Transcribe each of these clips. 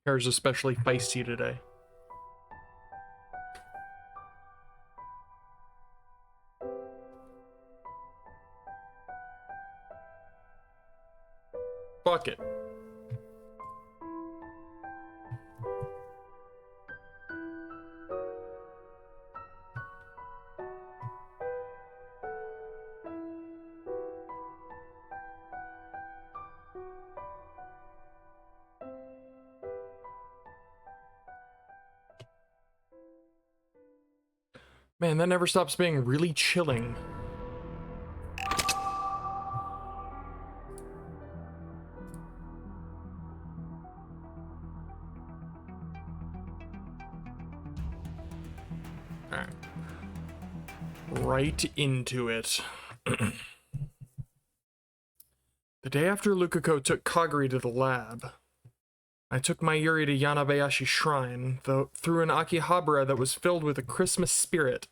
Hair's especially feisty today. Fuck it. Man, that never stops being really chilling. Alright. Right into it. The day after Lukako took Kaguri to the lab, I took Mayuri to Yanabayashi Shrine, though through an Akihabara that was filled with a Christmas spirit.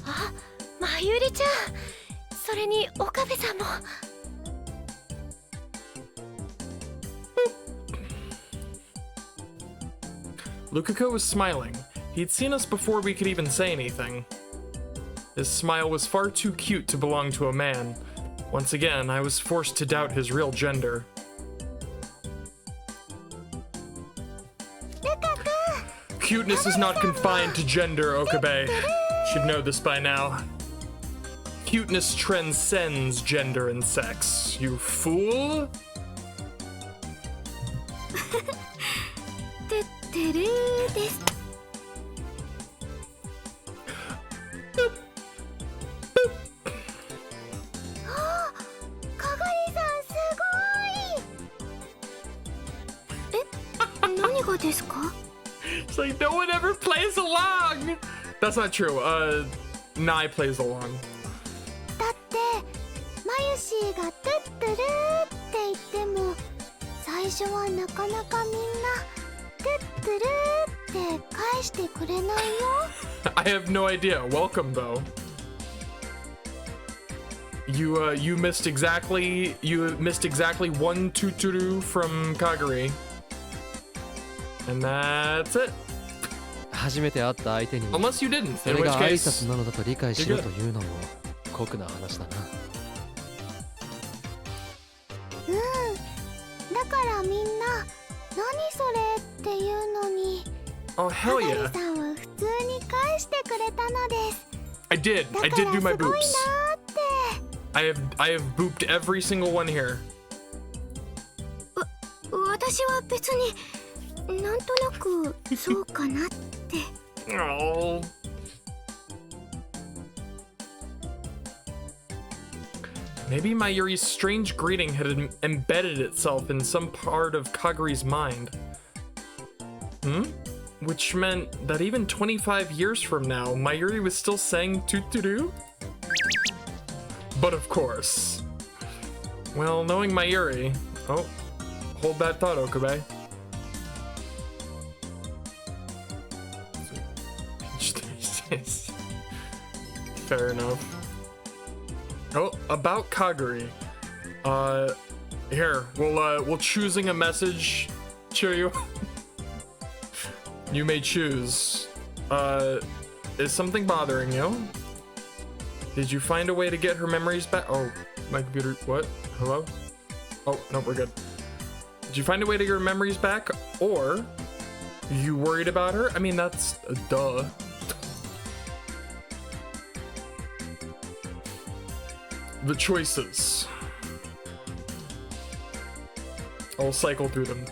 Ah, Mayuri-chan! それに岡部さんも。Lukako was smiling. He'd seen us before we could even say anything. His smile was far too cute to belong to a man. Once again, I was forced to doubt his real gender. Cuteness is not confined to gender, Okabe. Should know this by now. Cuteness transcends gender and sex, you fool! てるーです。あ、かがりさんすごい。え、何がですか? It's like no one ever plays along! That's not true. Nai plays along. だって、マユシーがトゥットゥルーって言っても、最初はなかなかみんなトゥットゥルーって返してくれないよ。I have no idea. Welcome though. You missed exactly one tuturu from Kaguri. And that's it. 初めて会った相手に Unless you didn't, そ in れ which が挨 case 拶なのだと理解しろというのも酷な話だな。うん。だからみんな何それっていうのに、 Oh か hell がり yeah. さんは普通に返してくれたのです。 I did だ do から my すごいな boops. ーって。I have booped every single one here. 私は別になんとなくそうかなって。Oh. Maybe Mayuri's strange greeting had embedded itself in some part of Kaguri's mind. Which meant that even 25 years from now, Mayuri was still saying tuturu? But of course. Well, knowing Mayuri... Oh, hold that thought, Okabe. Fair enough. Oh, about Kaguri. Here, we'll choosing a message. Chiryu. You may choose. Is something bothering you? Did you find a way to get her memories back? Oh, my computer, what? Hello? Oh, no, we're good. Did you find a way to get her memories back? Or, you worried about her? I mean, that's duh. The choices. I'll cycle through them.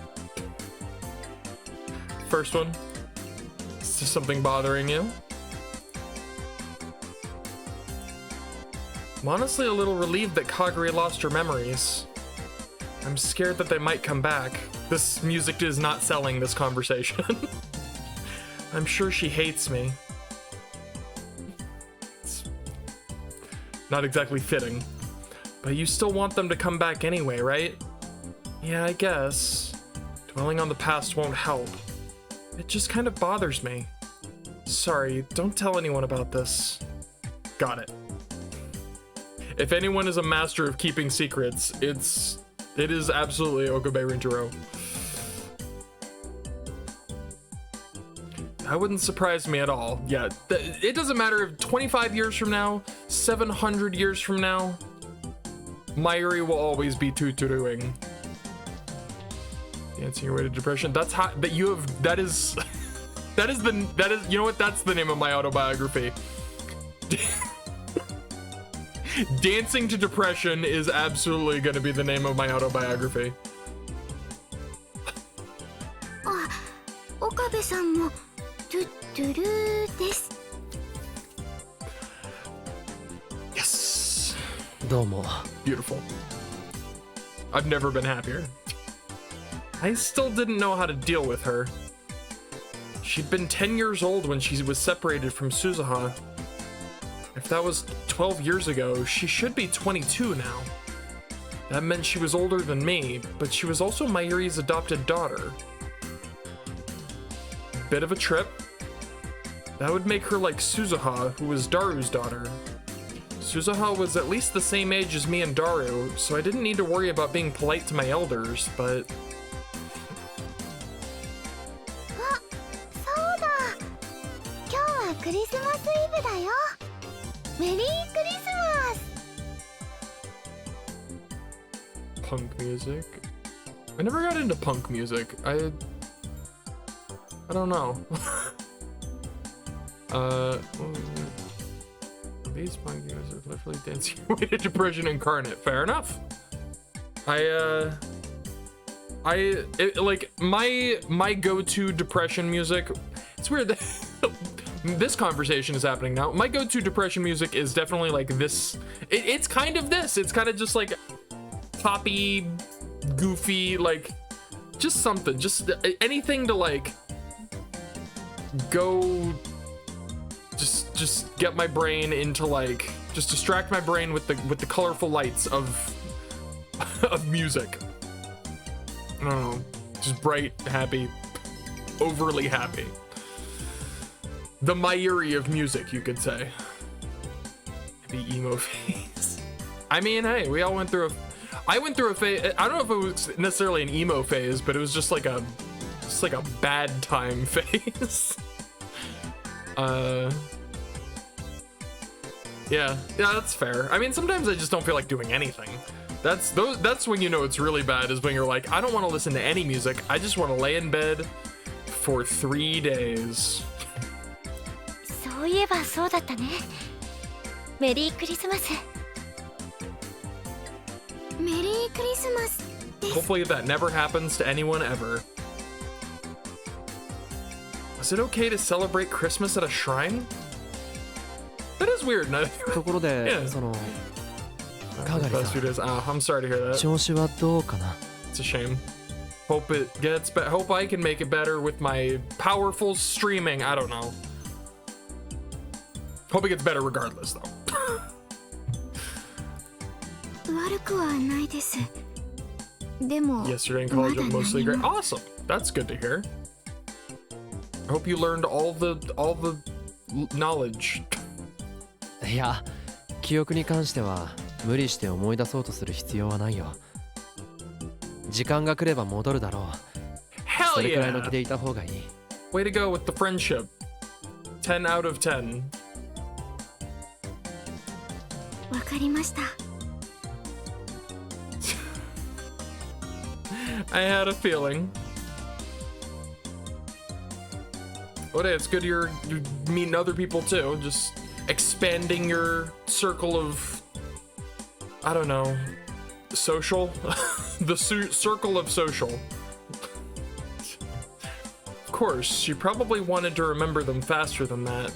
First one. Is there something bothering you? I'm honestly a little relieved that Kaguri lost her memories. I'm scared that they might come back. This music is not selling this conversation. I'm sure she hates me. It's not exactly fitting. But you still want them to come back anyway, right? Yeah, I guess. Dwelling on the past won't help. It just kind of bothers me. Sorry, don't tell anyone about this. Got it. If anyone is a master of keeping secrets, it's It is absolutely Okabe Rinjiro. That wouldn't surprise me at all. Yeah, it doesn't matter if 25 years from now, 700 years from now, Mayuri will always be tutoruing. Dancing your way to depression. That's hot. That you have. That is. That is. You know what? That's the name of my autobiography. Dancing to depression is absolutely going to be the name of my autobiography. あ、岡部さんもトゥトゥルーです。 Yes. どうも。 Beautiful. I've never been happier. I still didn't know how to deal with her. She'd been 10 years old when she was separated from Suzuha. If that was 12 years ago, she should be 22 now. That meant she was older than me, but she was also Mayuri's adopted daughter. Bit of a trip. That would make her like Suzuha, who was Daru's daughter. Suzuha was at least the same age as me and Daru, so I didn't need to worry about being polite to my elders, but... あ、そうだ。今日はクリスマスイブだよ。メリークリスマス。 Punk music? I never got into punk music. I don't know. These punk guys are literally dancing away to depression incarnate. Fair enough. Like my go-to depression music. It's weird that this conversation is happening now. My go-to depression music is definitely like this. It's kind of this. It's kind of just like poppy, goofy, like just something, just anything to like go. Just get my brain into like, just distract my brain with the colorful lights of music. I don't know, just bright, happy, overly happy. The Mayuri of music, you could say. Maybe emo phase. I mean, hey, we all went through I went through a phase. I don't know if it was necessarily an emo phase, but it was just like a bad time phase. Yeah, that's fair. I mean, sometimes I just don't feel like doing anything. That's when you know it's really bad, is when you're like, I don't want to listen to any music. I just want to lay in bed for 3 days. そういえばそうだったね。メリークリスマス。メリークリスマスです。 Hopefully that never happens to anyone ever. Is it okay to celebrate Christmas at a shrine? That is weird. ところで、 Yeah. そのかがり Past さ few days. Oh, I'm sorry to hear that. 調子はどうかな。 It's a shame. Hope it gets better. Hope I can make it better with my powerful streaming. I don't know. Hope it gets better regardless, though. 悪くはないです。でも、 Yesterday in college was まだ mostly 何 great. も Awesome. That's good to hear. I hope you learned all the knowledge. いや、記憶に関しては無理して思い出そうとする必要はないよ。時間が来れば戻るだろう。 Hell それくらいの yeah! 気でいた方がいい。 Way to go with the friendship. 10 out of 10. わかりました。 I had a feeling. But hey, it's good you're meeting other people too. Just expanding your circle of, I don't know, social. The circle of social. Of course, she probably wanted to remember them faster than that.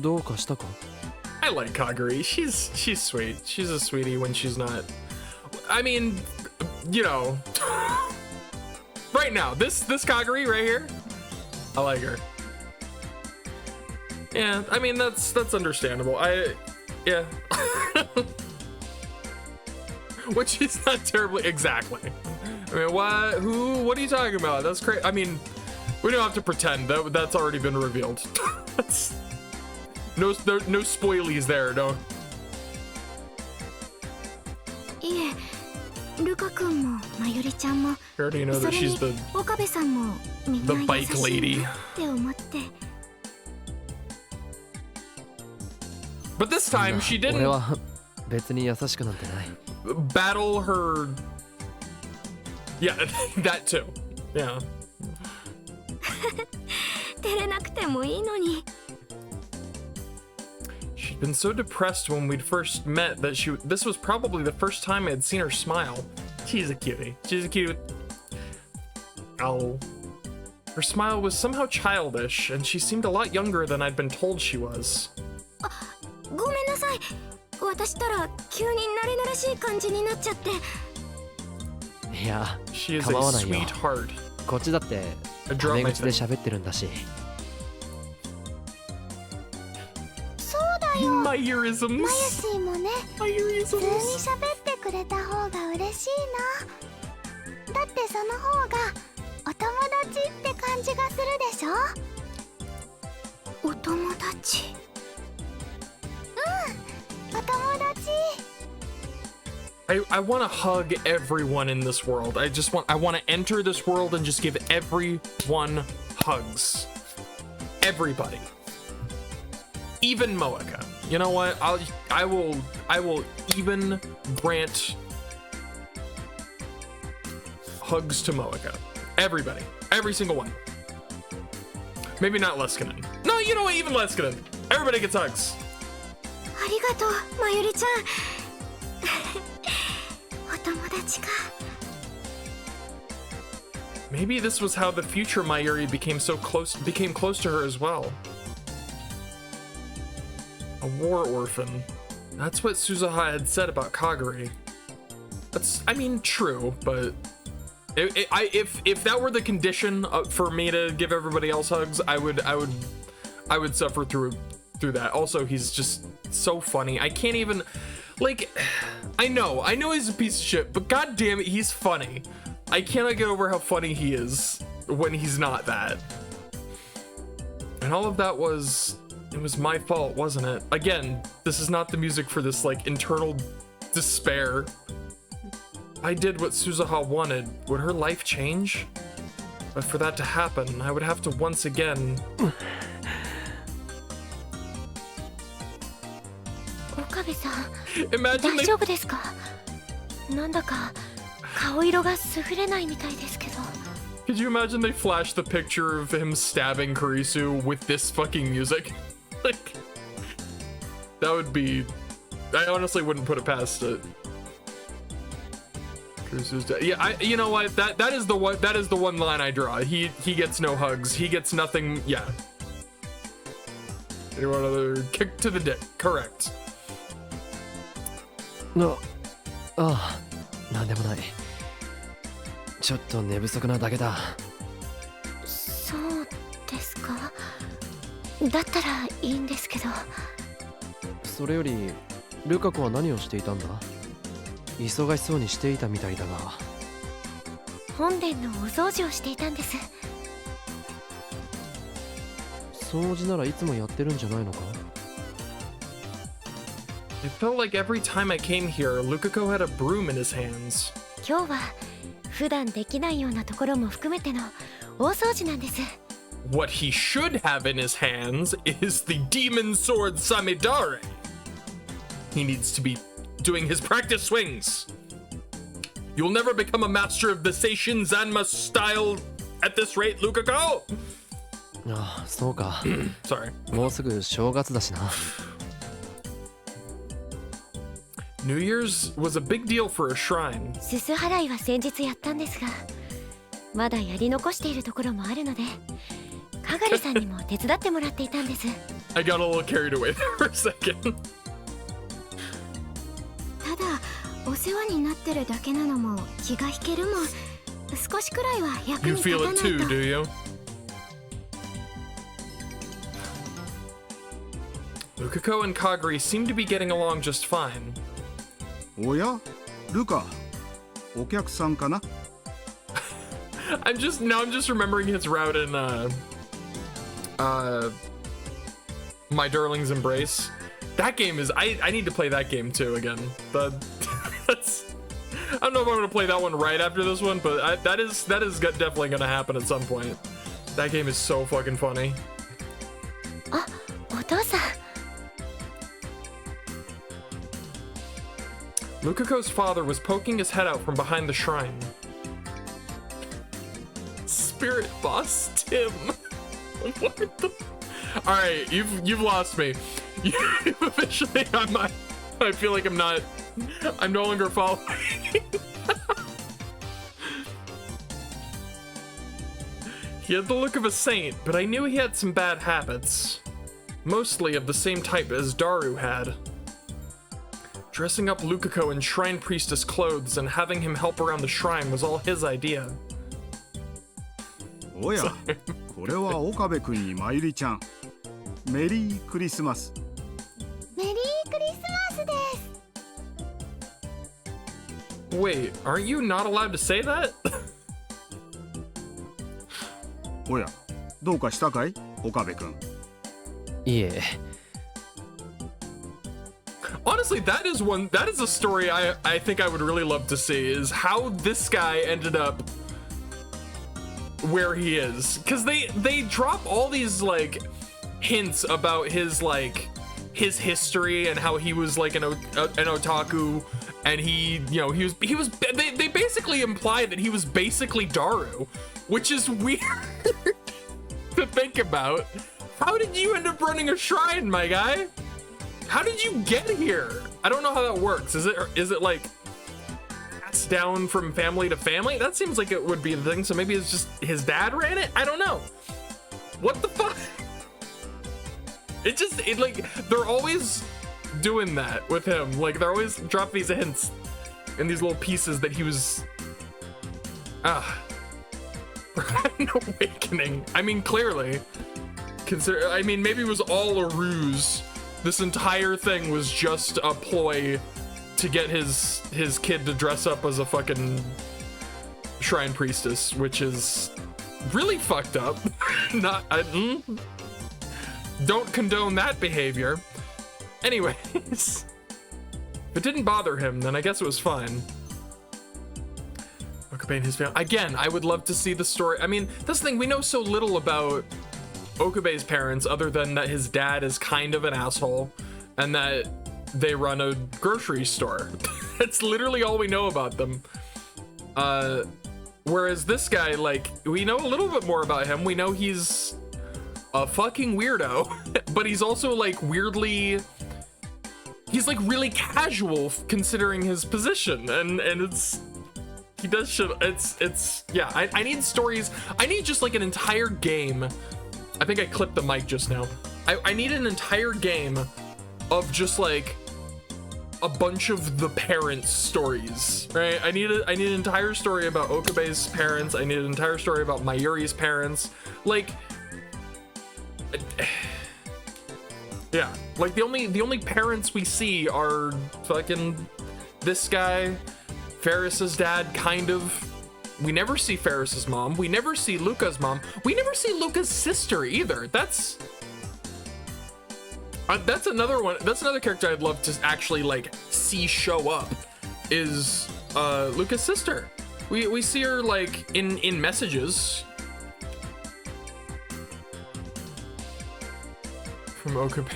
どうかしたか？ I like Kaguri. She's sweet. She's a sweetie when she's not. I mean, you know, right now, this Kaguri right here, I like her. Yeah, I mean that's understandable. Yeah. Which is not terribly exactly. I mean, what are you talking about? That's crazy. I mean, we don't have to pretend that's already been revealed. That's no spoilies there. No. カ君もまゆりちゃんも We already know そ that れ she's に the 岡部さんもみん the な bike 優しい lady. なって思って But this time she 俺 didn't は別に優しくなんてない。 battle her. Yeah, that too. Yeah. 照れなくてもいいのに She'd been so depressed when we'd first met that this was probably the first time I'd seen her smile. She's a cutie. She's a cute. Oh. Her smile was somehow childish, and she seemed a lot younger than I'd been told she was. ごめんなさい私ったら急に慣れ慣れしい感じになっちゃっていや、 She is 構 a わないよ。 sweetheart. こっちだって I タ dropped メ my 口で pen. 喋ってるんだし。そうだよ My まゆ earisms. しーもね My 普通に earisms. 喋ってくれた方が嬉しいなだってその方がお友達って感じがするでしょお友達お友達 I want to hug everyone in this world. I want to enter this world and just give everyone hugs. Everybody. Even Moeka. You know what? I will even grant hugs to Moeka. Everybody. Every single one. Maybe not Leskinen. No, you know what? Even Leskinen. Everybody gets hugs. ありがとうまゆりちゃんお友達か Maybe this was how the future Mayuri became close to her as well. A war orphan. That's what Suzuha had said about Kagari. That's, I mean, true, but if that were the condition for me to give everybody else hugs, I would suffer through that. Also, he's just so funny. I can't even, like, I know he's a piece of shit, but god damn it, he's funny. I cannot get over how funny he is when he's not that. And all of that was, it was my fault, wasn't it? Again, this is not the music for this, like, internal despair. I did what Suzuha wanted. Would her life change? But for that to happen, I would have to once again... 岡部さん Imagine 大 they... 丈夫ですかなんだか顔色が優れないみたいですけど Could you imagine they flash the picture of him stabbing Kurisu with this fucking music? Like... That would be... I honestly wouldn't put it past it. Kurisu's dead. Yeah, you know what? That is the one line I draw. He gets no hugs. He gets nothing. Yeah. Anyone other kick to the dick? Correct. ああ、なんでもない。ちょっと寝不足なだけだ。そうですかだったらいいんですけどそれよりルカ子は何をしていたんだ？忙しそうにしていたみたいだが。本殿のお掃除をしていたんです。掃除ならいつもやってるんじゃないのか？ It felt like every time I came here, Lukako had a broom in his hands. 今日は普段できないようなところも含めての大掃除なんです。What he should have in his hands is the demon sword Samidare. He needs to be doing his practice swings. You'll never become a master of the Seishin Zanma style at this rate, Lukako. ああ、そうか。Sorry. もうすぐ正月だしな。New Year's was a big deal for a shrine. すす払いは先日やったんですが、まだやり残しているところもあるので、かがりさんにも手伝ってもらっていたんです。I got a little carried away there for a second. ただお世話になってるだけなのも気が引けるもん。少しくらいは役 You に立 feel たな it い too, と。 do you? Lukako and Kagari seem to be getting along just fine. おやルカお客さんかな I'm just remembering his route in My Darling's Embrace. That game is I need to play that game too again. That's I don't know if I'm gonna play that one right after this one, but that is definitely gonna happen at some point. That game is so fucking funny. あ、お父さん。 Lukako's father was poking his head out from behind the shrine. Spirit boss Tim. What the? All right, you've lost me. You've officially, I feel like I'm no longer following. He had the look of a saint, but I knew he had some bad habits. Mostly of the same type as Daru had. Dressing up Lukako in shrine priestess clothes and having him help around the shrine was all his idea. おや、これは岡部君にまゆりちゃん。メリークリスマス。メリークリスマスです。 Wait, aren't you not allowed to say that? おや、どうかしたかい、岡部君。いえ。 Honestly, that is a story I think I would really love to see, is how this guy ended up where he is. Because they drop all these like hints about his history and how he was like an otaku, and they basically imply that he was basically Daru, which is weird to think about. How did you end up running a shrine, my guy? How did you get here? I don't know how that works. Is it like passed down from family to family? That seems like it would be the thing. So maybe it's just his dad ran it? I don't know. What the fuck? It like, they're always doing that with him. Like, they're always drop these hints and these little pieces that he was an awakening. I mean, clearly. I mean, maybe it was all a ruse. This entire thing was just a ploy to get his kid to dress up as a fucking shrine priestess, which is really fucked up. Don't condone that behavior. Anyways, if it didn't bother him, then I guess it was fine. Okabe and his family. Again, I would love to see the story. I mean, that's the thing, we know so little about Okabe's parents other than that his dad is kind of an asshole and that they run a grocery store. That's literally all we know about them. Whereas this guy, like, we know a little bit more about him. We know he's a fucking weirdo, but he's also like weirdly, he's like really casual considering his position, and he does shit. It's yeah, I need stories. I need just like an entire game. I think I clipped the mic just now. I need an entire game of just like a bunch of the parents' stories, right? I need an entire story about Okabe's parents. I need an entire story about Mayuri's parents. Like, yeah, like the only parents we see are fucking this guy, Ferris's dad, kind of. We never see Ferris's mom. We never see Luca's mom. We never see Luca's sister either. That's another one. That's another character I'd love to actually like see show up, is Luca's sister. We see her like in messages from Okabe.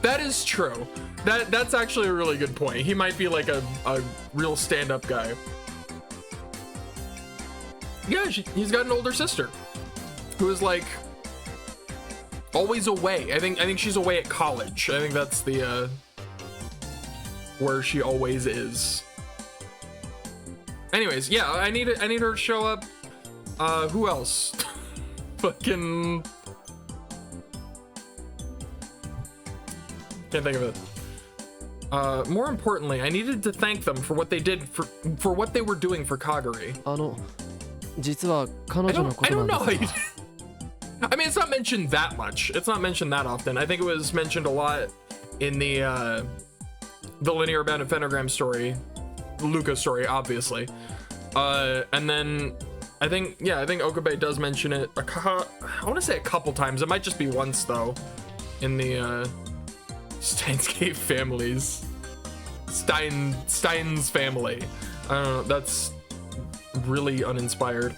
That is true. That's actually a really good point. He might be like a real stand-up guy. Yeah, he's got an older sister who is like always away. I think she's away at college. I think that's the where she always is. Anyways, yeah, I need her to show up. Who else? Fucking can't think of it. More importantly, I needed to thank them for what they did for what they were doing for Kagari. 実は彼女のことなんですが。I mean, it's not mentioned that much. It's not mentioned that often. I think it was mentioned a lot in the linear abandoned pentagram story, Luca's story, obviously. And then I think Okabe does mention it. I want to say a couple times. It might just be once though, in the Steins families. Steins family. I don't know. That's really uninspired.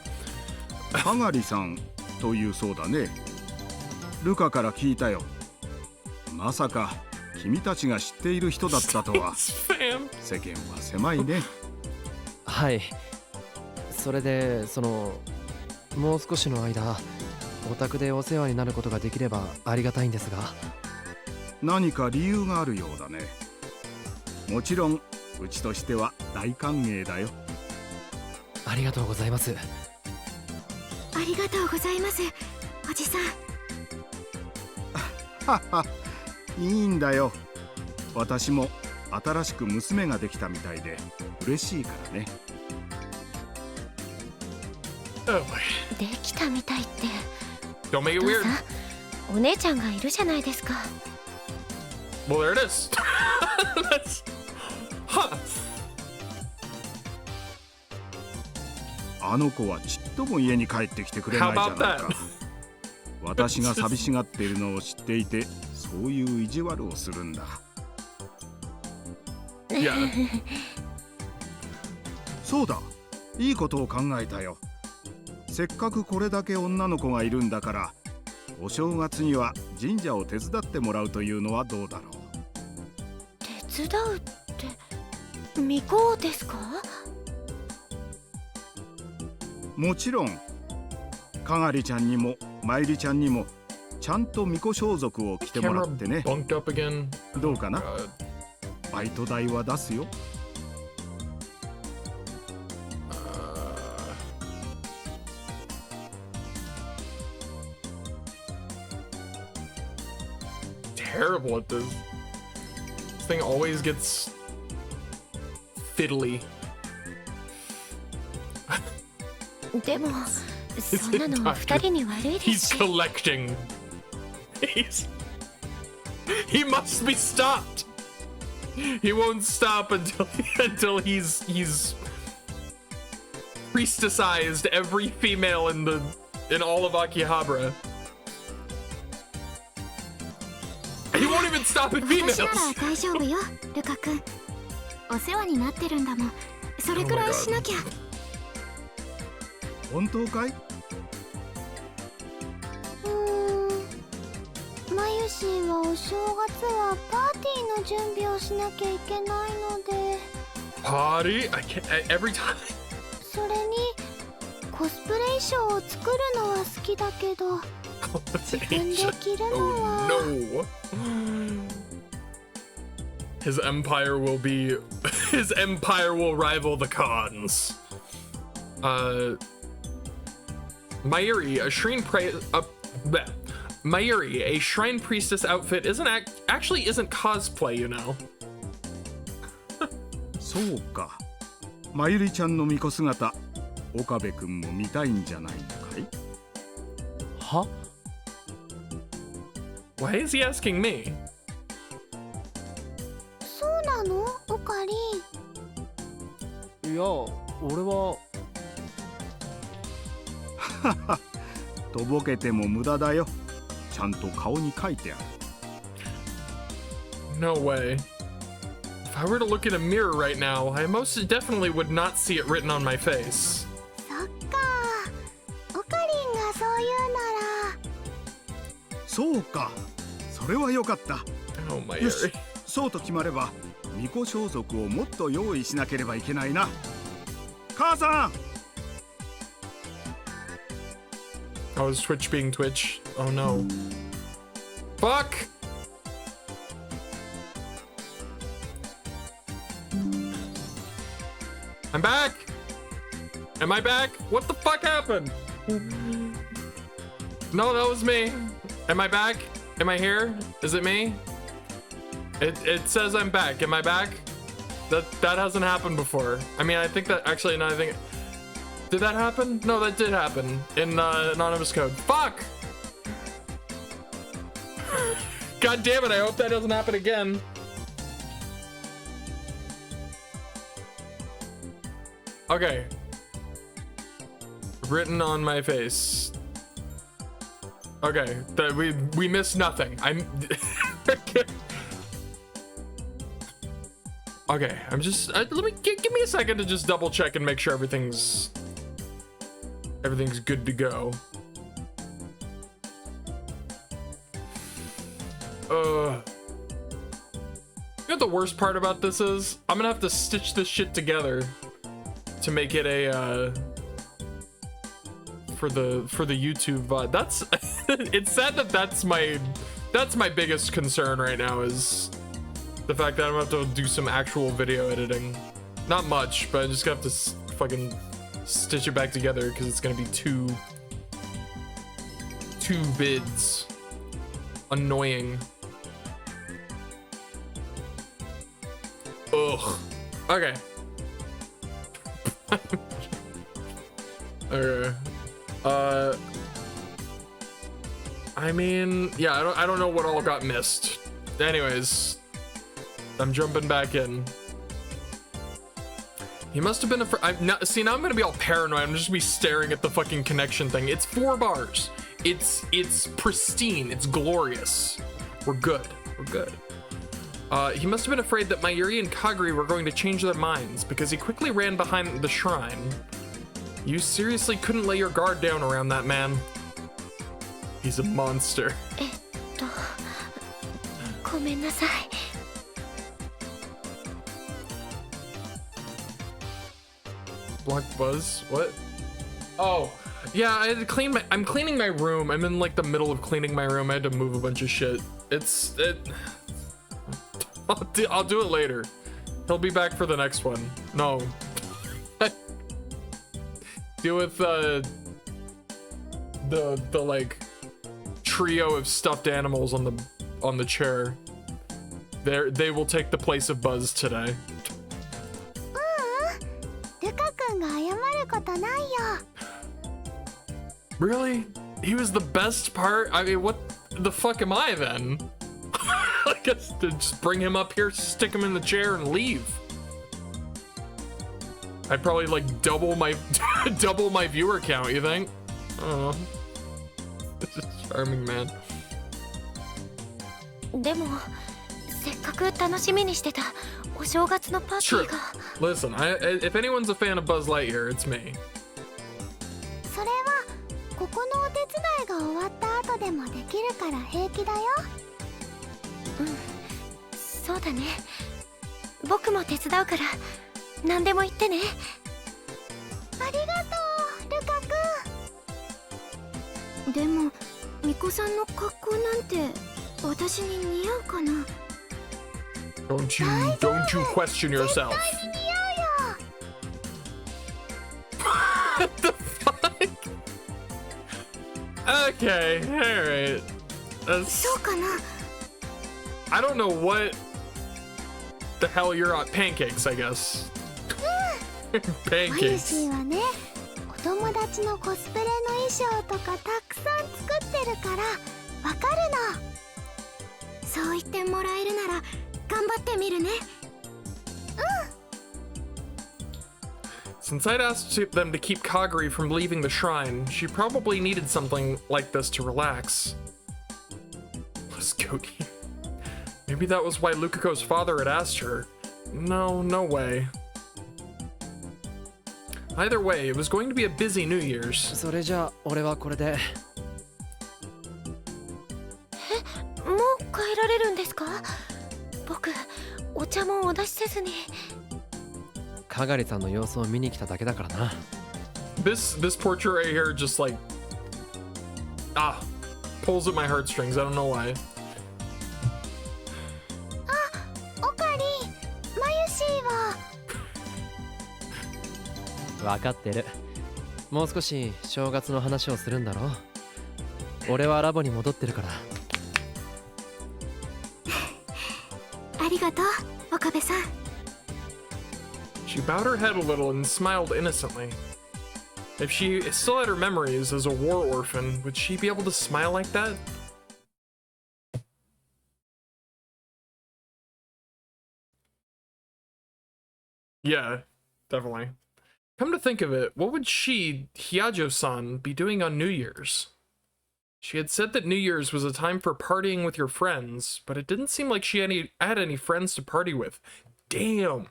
かがりさんというそうだね。ルカから聞いたよ。まさか君たちが知っている人だったとは。 Fam. 世間は狭いね。はい。それでもう少しの間お宅でお世話になることができればありがたいんですが。何か理由があるようだね。もちろんうちとしては大歓迎だよ。ありがとうございます。ありがとうございます、おじさん。はは、いいんだよ。私も新しく娘ができたみたいで嬉しいからね。Oh, できたみたいって。 don't make it お父 weird. さん、お姉ちゃんがいるじゃないですか。 Well, there it is. That's, huh. あの子はちっとも家に帰ってきてくれないじゃない How か about。私が寂しがっているのを知っていて、そういう意地悪をするんだ。Yeah. そうだ、いいことを考えたよ。せっかくこれだけ女の子がいるんだから、お正月には神社を手伝ってもらうというのはどうだろう。手伝うって巫女ですか？もちろん、かがりちゃんにもまゆりちゃんにもちゃんと巫女装束を着てもら Camera ってね。 bunked up again. どうかな？ God. バイト代は出すよ。Terrible at this. This thing always gets fiddly. でもそんなの二人に悪いで He's すし。 collecting. He must be stopped. He won't stop until he's priestessized every female in all of Akihabara. He won't even stop at 私 females. なら大丈夫よ、ルカ君。お世話になってるんだもん。それくらいしなきゃ。本当かい？マユシーはお正月はパーティーの準備をしなきゃいけないので。 Party? I can't. Every time. それにコスプレ衣装を作るのは好きだけど、自分で着るのは。 Oh no. His empire will rival the Khan's. Mayuri, a shrine priestess outfit actually isn't cosplay, you know. そうか。まゆりちゃんの巫女姿、岡部君も見たいんじゃないのかい？は？ Why is he asking me? そうなの？オカリン。いや、俺は。とぼけても無駄だよ。ちゃんと顔に書いてある。 No way. If I were to look in a mirror right now, I most definitely would not see it written on my face. そっか。オカリンがそう言うなら。そうか。それはよかった。 Oh my よし god. そうと決まれば巫女装束をもっと用意しなければいけないな。母さん。 Oh, is Twitch being Twitch? Oh no. Fuck! I'm back! Am I back? What the fuck happened? No, that was me. Am I back? Am I here? Is it me? It says I'm back. Am I back? That hasn't happened before. I mean, I think that actually, no, I think. Did that happen? No, that did happen in anonymous code. Fuck! God damn it, I hope that doesn't happen again. Okay. Written on my face. Okay, that we missed nothing. I'm Okay, I'm just let me give me a second to just double check and make sure everything's good to go. You know what the worst part about this is? I'm gonna have to stitch this shit together to make it a for the YouTube VOD. That's it's sad that that's my biggest concern right now, is the fact that I'm gonna have to do some actual video editing. Not much, but I just gonna have to fucking stitch it back together because it's gonna be two vids. Annoying. Ugh. Okay. Okay. I mean, yeah, I don't know what all got missed. Anyways, I'm jumping back in. He must have been see, now I'm gonna be all paranoid. I'm just gonna be staring at the fucking connection thing. It's 4 bars. It's pristine. It's glorious. We're good. We're good. He must have been afraid that Mayuri and Kaguri were going to change their minds because he quickly ran behind the shrine. You seriously couldn't lay your guard down around that man. He's a monster. ごめんなさい。 Block Buzz? What? Oh, yeah, I had to clean I'm cleaning my room. I'm in like the middle of cleaning my room. I had to move a bunch of shit. I'll do it later. He'll be back for the next one. No. Deal with the like trio of stuffed animals on the chair. They will take the place of Buzz today. ルカ君が謝ることないよ。 Really? He was the best part? I mean, what the fuck am I then? I guess to just bring him up here, stick him in the chair, and leave. I'd probably like double my viewer count, you think? Oh, this is charming, man. でも、せっかく楽しみにしてたお正月のパーティ True. ーが。 Listen, if anyone's a fan of Buzz Lightyear, it's me. それはここのお手伝いが終わった後でもできるから平気だよ。うん、そうだね。僕も手伝うから何でも言ってね。ありがとう、ルカ君。でも、ミコさんの格好なんて私に似合うかな。 Don't you question yourself. 絶対に似合うよ。 What the fuck? Okay, alright. That's... そうかな。 I don't know what the hell you're on. Pancakes, I guess. マユシ Pancakes. ーはね、お友達のコスプレの衣装とかたくさん作ってるからわかるの。そう言ってもらえるなら頑張ってみるね。 Since I'd asked them to keep Kaguri from leaving the shrine, she probably needed something like this to relax. Let's go. Maybe that was why Lukako's father had asked her. No way. Either way, it was going to be a busy New Year's. それじゃあ俺はこれで。もう帰られるんですか？僕、お茶もお出しせずに。かがりさんの様子を見に来ただけだからな。This portrait right here just like pulls at my heartstrings. I don't know why. オカリン、マユシーは。分かってる。もう少し正月の話をするんだろ。俺はラボに戻ってるから。ありがとう、岡部さん。 She bowed her head a little and smiled innocently. If she still had her memories as a war orphan, would she be able to smile like that? Yeah, definitely. Come to think of it, what would she, Hyajo-san, be doing on New Year's? She had said that New Year's was a time for partying with your friends, but it didn't seem like she had any friends to party with. Damn.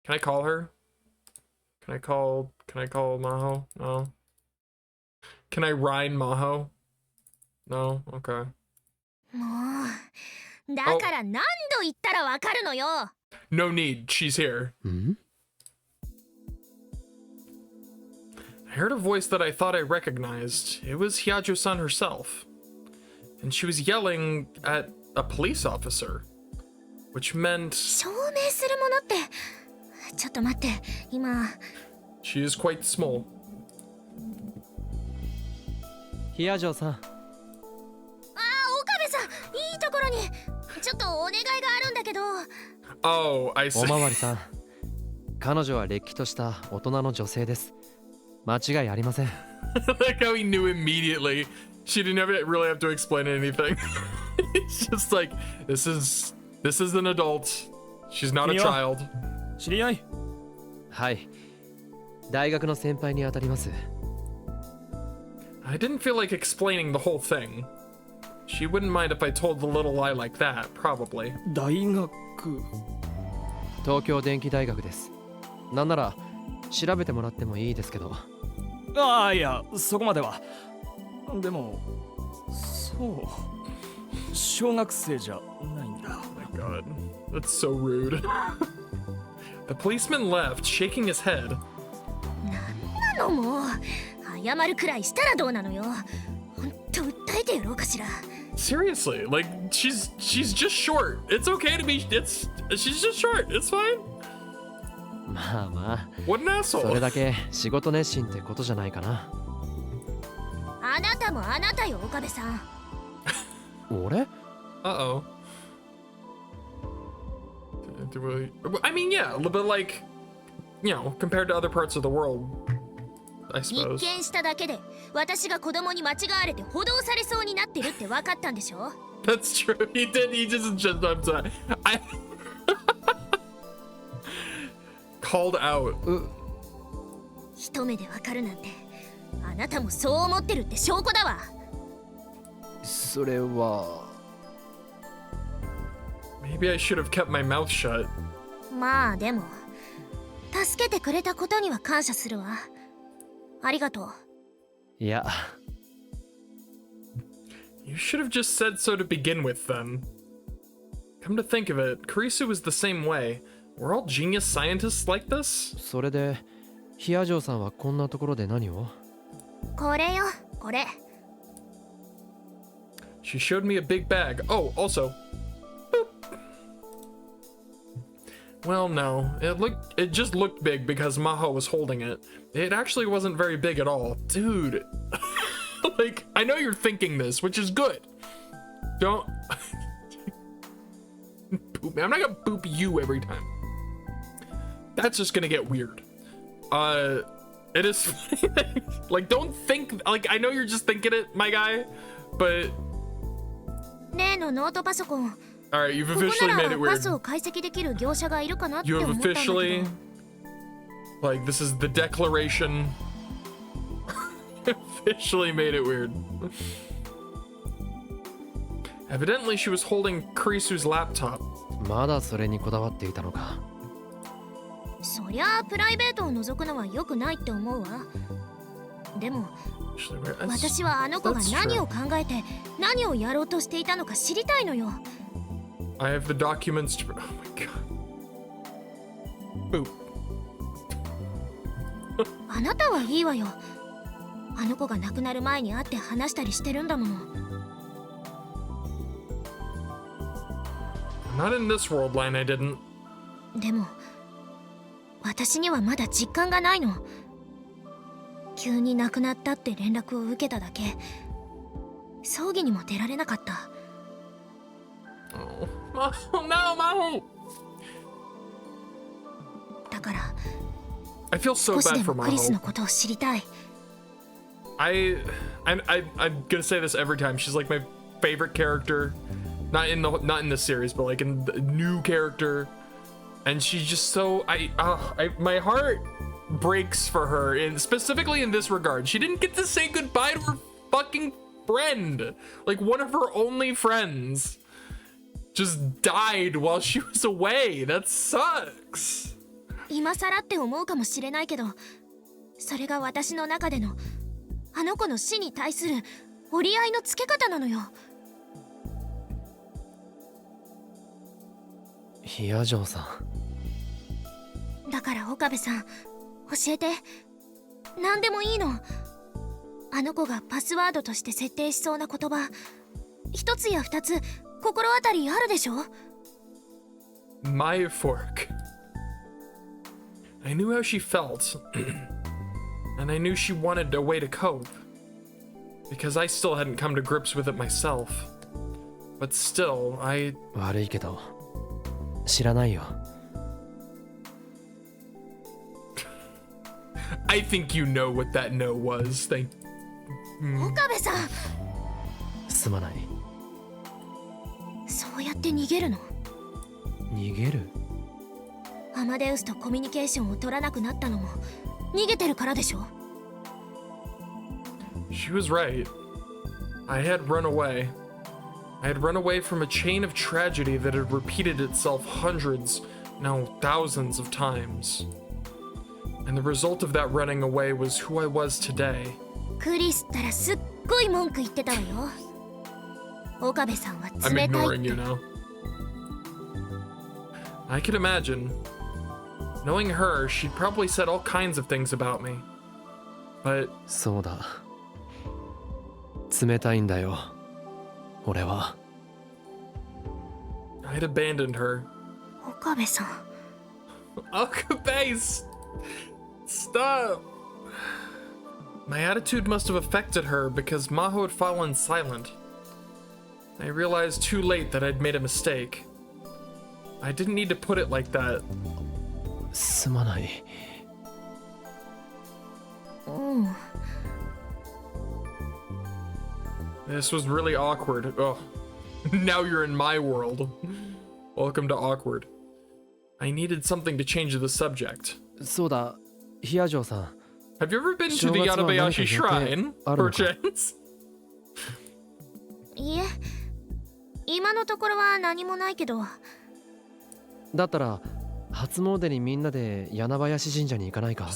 Can I call her? Can I call Maho? No. Can I Ryan Maho? No? Okay. もうだから何度言ったらわかるのよ。 No need. She's here. I heard a voice that I thought I recognized. It was Hyajo-san herself. And she was yelling at a police officer. Which meant... 証明するものってちょっと待って今 She is quite small. ヒアジョさん、岡部さんいいところにちょっとお願いがあるんだけど Oh, I see. おまわりさん、彼女はれっきとした大人の女性です。間違いありません。Like how he knew immediately. She didn't really have to explain anything. It's just like, this is an adult. She's not a child. 知り合い？はい、大学の先輩にあたります。I didn't feel like explaining the whole thing. She wouldn't mind if I told the little lie like that, probably. 大学。東京電機大学です。なんなら調べてもらってもいいですけど。ああ、いや、そこまでは。でも、そう。小学生じゃないんだ。Oh my god. That's so rude. The policeman left, shaking his head. なんなのもう謝るくらいしたらどうなのよ。ほんと訴えてやろうかしら。 Seriously, like she's just short. It's okay to be she's just short. It's fine. まあまあ、 What an それ asshole. だけ仕事熱心ってことじゃないかな。あなたもあなたよ岡部さん。俺？ Uh-oh. I mean, yeah, but like, you know, compared to other parts of the world, I 一 suppose. 見しただけで私が子供に間違われて補導されそうになってるって分かったんでしょ。 That's true. He did. He just upset. I called out. 一目で分かるなんてあなたもそう思ってるって証拠だわ。それは。Maybe I should have kept my mouth shut. まあでも助けてくれたことには感謝するわ。ありがとう。いや、 You should have just said so to begin with, then. Come to think of it, Kurisu was the same way. We're all genius scientists like this? それでヒアジョさんはこんなところで何を？これよこれ。 She showed me a big bag. Oh, also. Boop. Well, no. It just looked big because Maho was holding it. It actually wasn't very big at all. Dude. Like, I know you're thinking this, which is good. Don't boop me. I'm not gonna boop you every time. That's just gonna get weird. It is like, don't think, like, I know you're just thinking it, my guy, but 例のノートパソコン。 alright, you've ここ officially な made ら it パ weird. スを解析できる業者がいるかなって You 思 have ったんだけど。 officially, like, this is the declaration. Officially made it weird. Evidently, she was holding Kurisu's laptop. まだそれにこだわっていたのか。そりゃあプライベートを覗くのは良くないって思うわ。でも Actually, that's- 私はあの子が that's 何 true. を考えて何をやろうとしていたのか知りたいのよ。 I have the documents to. Oh my god. Boop. あなたはいいわよ。あの子が亡くなる前に会って話したりしてるんだもの。 Not in this world line, I didn't. でも私にはまだ実感がないの。急に亡くなったって連絡を受けただけ。葬儀にも出られなかった。 Oh, Maho, no, Maho. だから I feel so 少し bad で for もクリスの Maho. ことを知りたい。 I'm gonna say this every time. She's like my favorite character, not in this series, but like in the new character, and she's just so my heart breaks for her, and specifically in this regard. She didn't get to say goodbye to her fucking friend, like one of her only friends. just died while she was away. That sucks. 今更って思うかもしれないけど、それが私の中でのあの子の死に対する折り合いのつけ方なのよ。ヒアジョーさん。だから岡部さん、教えて。何でもいいの。あの子がパスワードとして設定しそうな言葉、一つや二つ心当たりあるでしょ？ My fork. I knew how she felt, and I knew she wanted a way to cope, because I still hadn't come to grips with it myself. But still, 悪いけど、知らないよ。I think you know what that no was. 岡部さん、すまない。そうやって逃げるの？逃げる？アマデウスとコミュニケーションを取らなくなったのも逃げてるからでしょ？ She was right. I had run away. I had run away from a chain of tragedy that had repeated itself hundreds, no, thousands of times. And the result of that running away was who I was today. クリスったらすっごい文句言ってたわよ。岡部さんは I'm 冷たい ignoring って。 you now. I could imagine. Knowing her, she'd probably said all kinds of things about me. But そうだ。冷たいんだよ。俺は。I'd abandoned her. 岡部さん。Base! Stop! My attitude must have affected her because Maho had fallen silent. I realized too late that I'd made a mistake. I didn't need to put it like that. すまない。うん。 This was really awkward. Oh, now you're in my world. Welcome to awkward. I needed something to change the subject. そうだ、ヒアジョーさん。Have you ever been to the Yanabayashi Shrine, perchance? いえ、今のところは何もないけど。だったら、初詣にみんなで柳林神社に行かないか。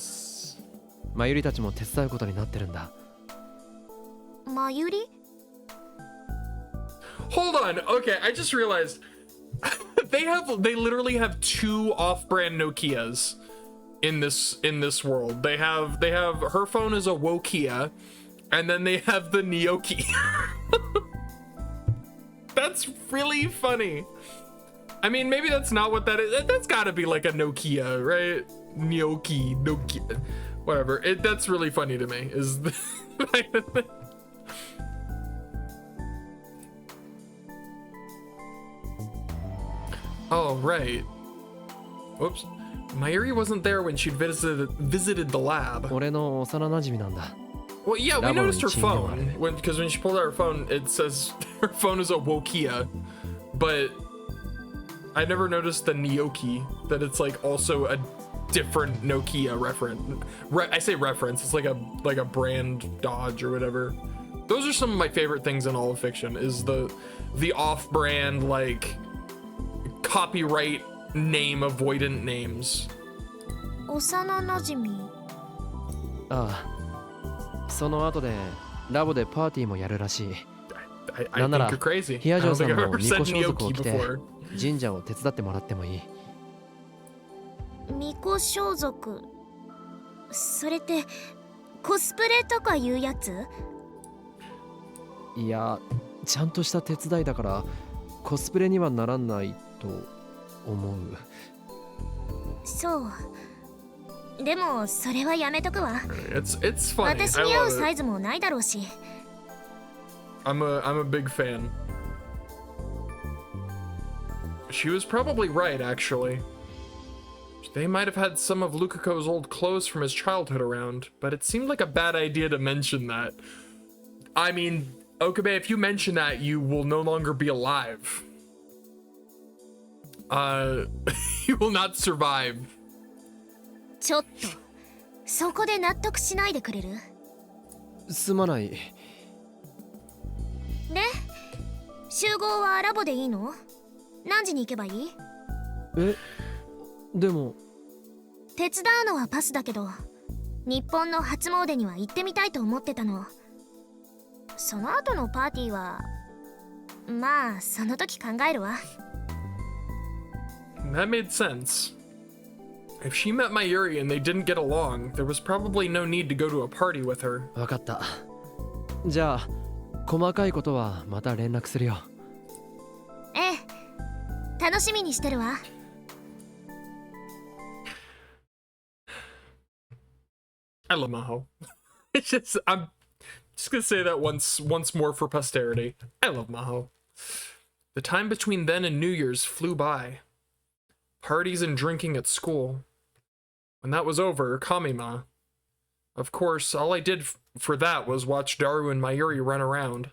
まゆりたちも手伝うことになってるんだ。まゆり？ Hold on. Okay, I just realized they literally have two off-brand Nokias in this world. They have her phone is a Wokia, and then they have the Nyoki. That's really funny. I mean, maybe that's not what that is. That's got to be like a Nokia, right? Nokia, whatever. That's really funny to me. Is the Oh, right. Whoops. Mayuri wasn't there when she'd visited the lab. 俺の幼馴染なんだ。 Well, yeah, we Lab noticed her on phone because when she pulled out her phone, it says her phone is a Wokia, but I never noticed the Nyoki, that it's like also a different Nokia reference. I say reference, it's like a brand Dodge or whatever. Those are some of my favorite things in all of fiction, is the off-brand like copyright name avoidant names. 幼なじみ。ああ。その後でラボでパーティーもやるらしい。I なんな think ら you're crazy. ヒア I ジョー don't さ think ん I've も ever 巫 said 女装束を Nyoki 着て before. 神社を手伝ってもらってもいい。巫女装束。それってコスプレとかいうやつ？いや、ちゃんとした手伝いだからコスプレにはならないと思う。そう。でもそれはやめとくわ。It's funny. 私 I に合う love サイ it. ズもないだろうし。I'm a big fan. She was probably right, actually. They might have had some of Lukako's old clothes from his childhood around, but it seemed like a bad idea to mention that. I mean, Okabe, if you mention that, you will no longer be alive. You will not survive. ちょっとそこで納得しないでくれる？すまない。で、集合はラボでいいの？何時に行けばいい？え、でも手伝うのはパスだけど、日本の初詣には行ってみたいと思ってたの。その後のパーティーはまあその時考えるわ。 That made sense. If she met Mayuri and they didn't get along, there was probably no need to go to a party with her. わかった。じゃあ細かいことはまた連絡するよ。ええ、楽しみにしてるわ。I love Maho. I'm just gonna say that once more for posterity. I love Maho. The time between then and New Year's flew by. Parties and drinking at school. When that was over, Kamima. Of course, all I did for that was watch Daru and Mayuri run around.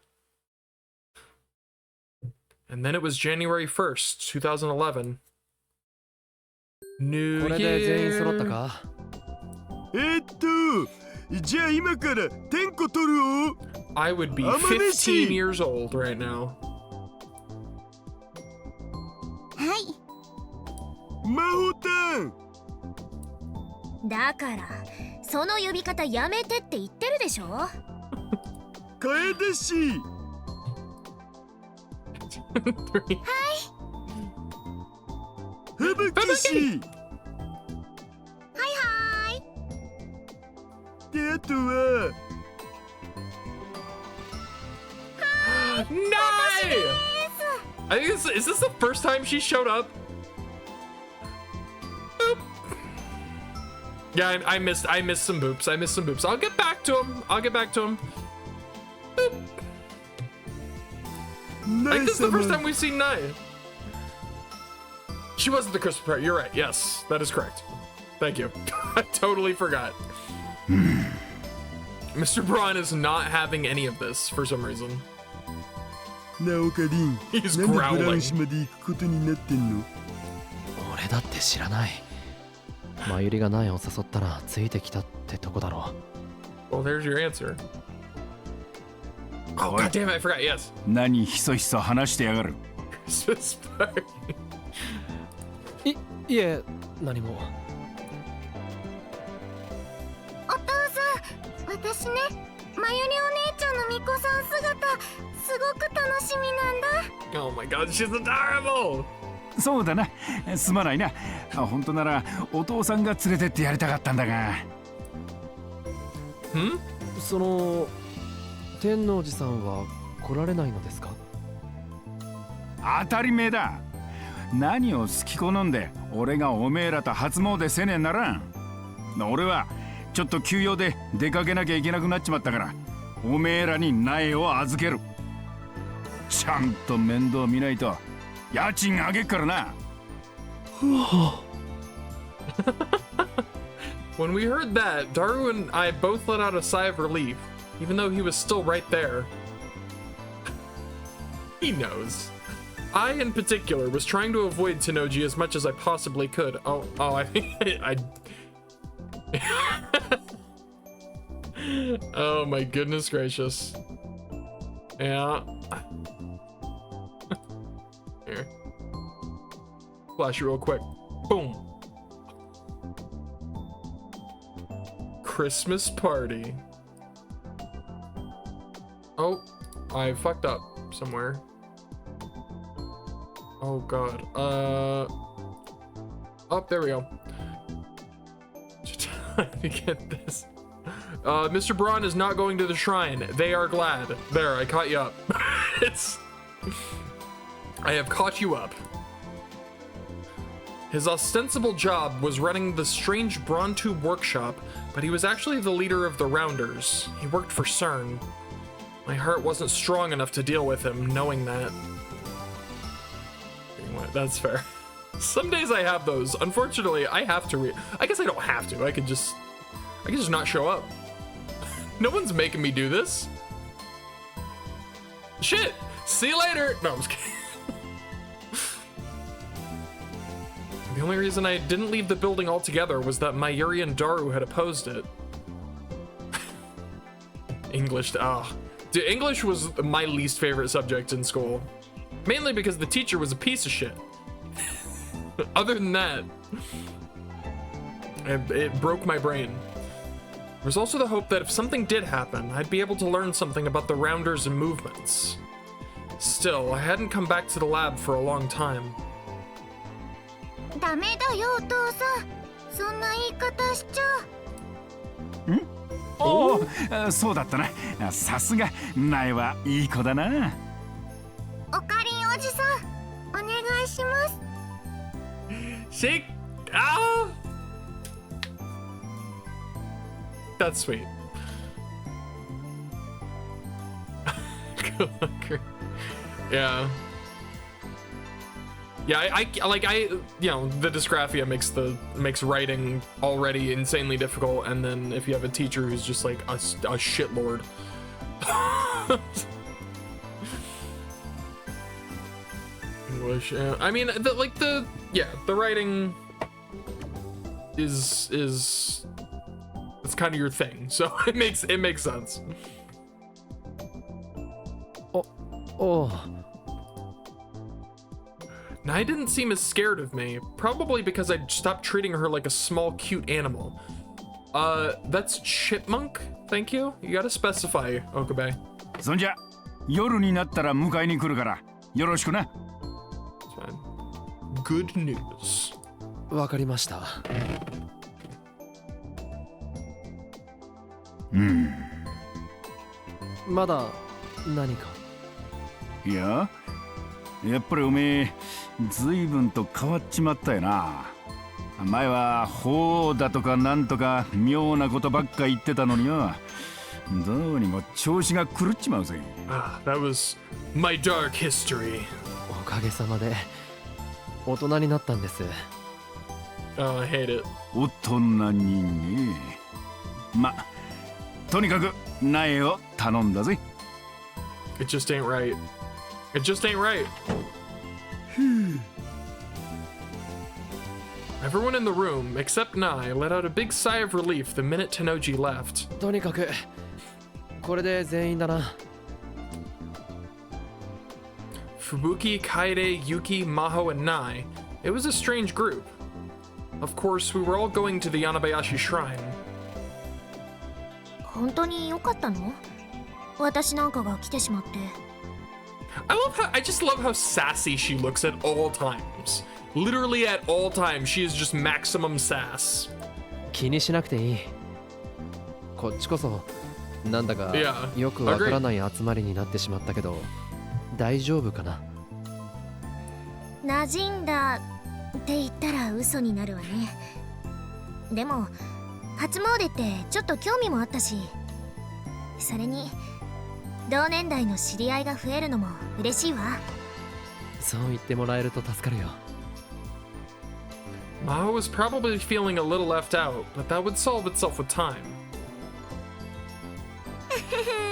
And then it was January 1st, 2011. New これで全員揃った Year. か？じゃあ今から点呼取るよ。 I would be Amaneshi. 15 years old right now. はい。魔法タン。だからその呼び方やめてって言ってるでしょ。楓氏。Three. 吹雪氏。であとは Nai! I think is this the first time she showed up? Boop. Yeah, I missed some boops. I missed some boops. I'll get back to him. Boop. I think this is the first time we've seen Nai. She wasn't the Christmas party. You're right. Yes, that is correct. Thank you. I totally forgot. Mr. Braun is not having any of this for some reason. なおかりん、 He's なんでブラウ growling. ン市まで行くことになってんの？俺だって知らない。マユリが苗を誘ったらついてきたってとこだろう。 Well, there's your answer. Oh, god damn it, I forgot. Yes. 何ひそひそ話してやがる。 Christmas party. いえ、何も。お父さん、私ね、まゆりお姉ちゃんの巫女さん姿すごく楽しみなんだ。 Oh my god, she's adorable. そうだな。すまないな。本当ならお父さんが連れてってやりたかったんだが。Hmm? その天王寺さんは来られないのですか？当たり前だ。何を好き好んで俺がおめえらと初詣せねえならん。俺はちょっと休養で出かけなきゃいけなくなっちまったから、おめえらに苗を預ける。ちゃんと面倒見ないと家賃あげっからな。When we heard that, Daru and I both let out a sigh of relief, even though he was still right there. He knows. I, in particular, was trying to avoid Tennoji as much as I possibly could. I think I... Oh my goodness gracious. Yeah. Here. Flash it real quick. Boom. Christmas party. Oh, I fucked up somewhere. Oh god. Oh, there we go. Let me get this. Mr. Braun is not going to the shrine. They are glad. There, I caught you up. I have caught you up. His ostensible job was running the strange Braun-tube workshop, but he was actually the leader of the Rounders. He worked for CERN. My heart wasn't strong enough to deal with him, knowing that. Anyway, that's fair. Some days I have those. Unfortunately, I have to I guess I don't have to. I can just not show up. No one's making me do this. Shit! See you later! No, I'm just kidding. The only reason I didn't leave the building altogether was that Mayuri and Daru had opposed it. English, dude, English was my least favorite subject in school. Mainly because the teacher was a piece of shit. Other than that, it broke my brain. There was also the hope that if something did happen, I'd be able to learn something about the rounders and movements. Still, I hadn't come back to the lab for a long time. ダメだよお父さん、そんな言い方しちゃ。おお、そうだったな。さすが苗はいい子だな。おかりんおじさん、お願いします。Shake! Ah! That's sweet. Good luck. Yeah. Yeah, you know, the dysgraphia makes writing already insanely difficult, and then if you have a teacher who's just like a shitlord. English. I mean, the writing is it's kind of your thing, so it makes sense. Oh. Nai didn't seem as scared of me, probably because I'd stopped treating her like a small, cute animal. That's chipmunk? Thank you. You gotta specify, Okabe. そんじゃ、夜になったら迎えに来るから、よろしくな。It's fine. Good news. わかりました。まだ何か。いや、やっぱりおめえ随分と変わっちまったよな。前はほうだとかなんとか妙なことばっか言ってたのによ。どうにも調子が狂っちまうぜ。That was my dark history. おかげさまで大人になったんです。I hate it. 大人にね。ま、とにかく苗を頼んだぜ。It just ain't right. It just ain't right. Everyone in the room, except Nai, let out a big sigh of relief the minute Tenoji left. とにかくこれで全員だな。Fubuki, Kaede, Yuki, Maho, and Nai. It was a strange group. Of course, we were all going to the Yanabayashi Shrine. 本当に良かったの？私なんかが来てしまって。I just love how sassy she looks at all times. Literally at all times, she is just maximum sass. 気にしなくていい。こっちこそなんだか Yeah, よくわからない集まりになってしまったけど、大丈夫かな？馴染んだって言ったら嘘になるわね。でも初詣ってちょっと興味もあったし、それに同年代の知り合いが増えるのも嬉しいわ。そう言ってもらえると助かるよ。Maho was probably feeling a little left out, but that would solve itself with time.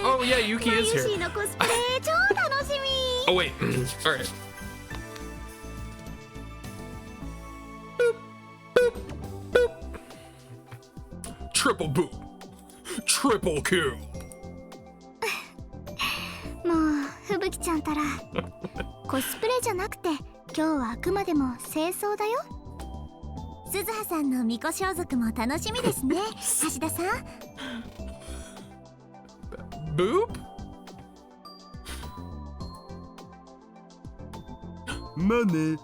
Oh yeah, Yuki is here. マユシーのコスプレ超楽しみ。Oh wait, all right. Triple boop. Triple kill. もう吹雪ちゃんたらコスプレじゃなくて今日はあくまでも清掃だよ。鈴葉さんの巫女装束も楽しみですね。橋田さん。Boop? まあね、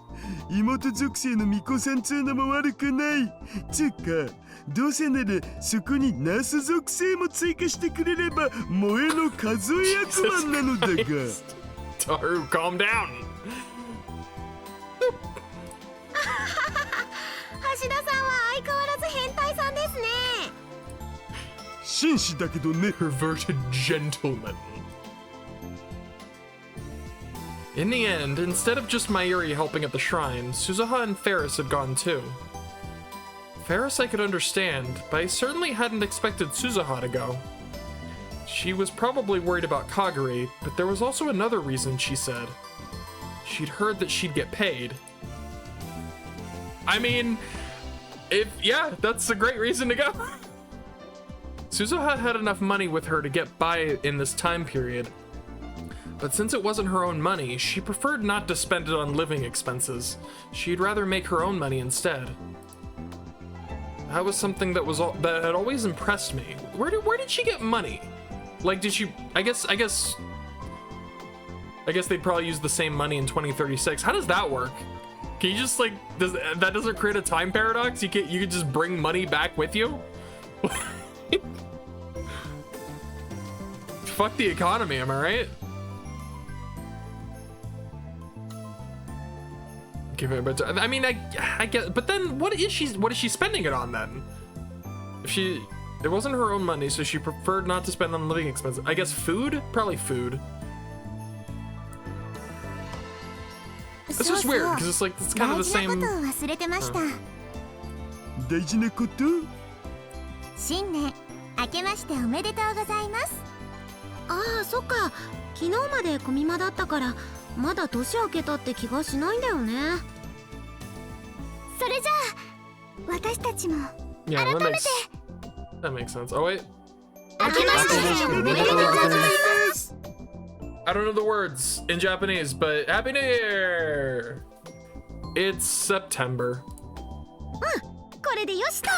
妹属性の巫女さんつうのも悪くない。つうか、どうせならそこにナース属性も追加してくれれば萌えの数え役満なのだが。Taru, calm down. 橋田さんは相変わらず変態さんですね。紳士だけどね。Perverted gentleman. In the end, instead of just Mayuri helping at the shrine, Suzuha and Ferris had gone too. Ferris I could understand, but I certainly hadn't expected Suzuha to go. She was probably worried about Kaguri, but there was also another reason, she said. She'd heard that she'd get paid. I mean, yeah, that's a great reason to go. Suzuha had enough money with her to get by in this time period, But since it wasn't her own money, she preferred not to spend it on living expenses. She'd rather make her own money instead. That was something that that had always impressed me. Where did she get money? Like, did she? I guess they'd probably use the same money in 2036. How does that work? Can you just like that doesn't create a time paradox? You could just bring money back with you? Fuck the economy, am I right? Give it a bit. I mean, I get, but then what is she spending it on then? If it wasn't her own money, so she preferred not to spend on living expenses. I guess food, probably food. It's just weird because it's like it's kind of the same. 大事なこと？新年明けましておめでとうございます。ああ、そっか。昨日までコミマだったからまだ年明けたって気がしないんだよね。それじゃあ私たちも改めて。That makes sense. Oh wait. 明けましておめでとうございます。 I don't know the words in Japanese, but Happy New Year! It's September. これでよしと。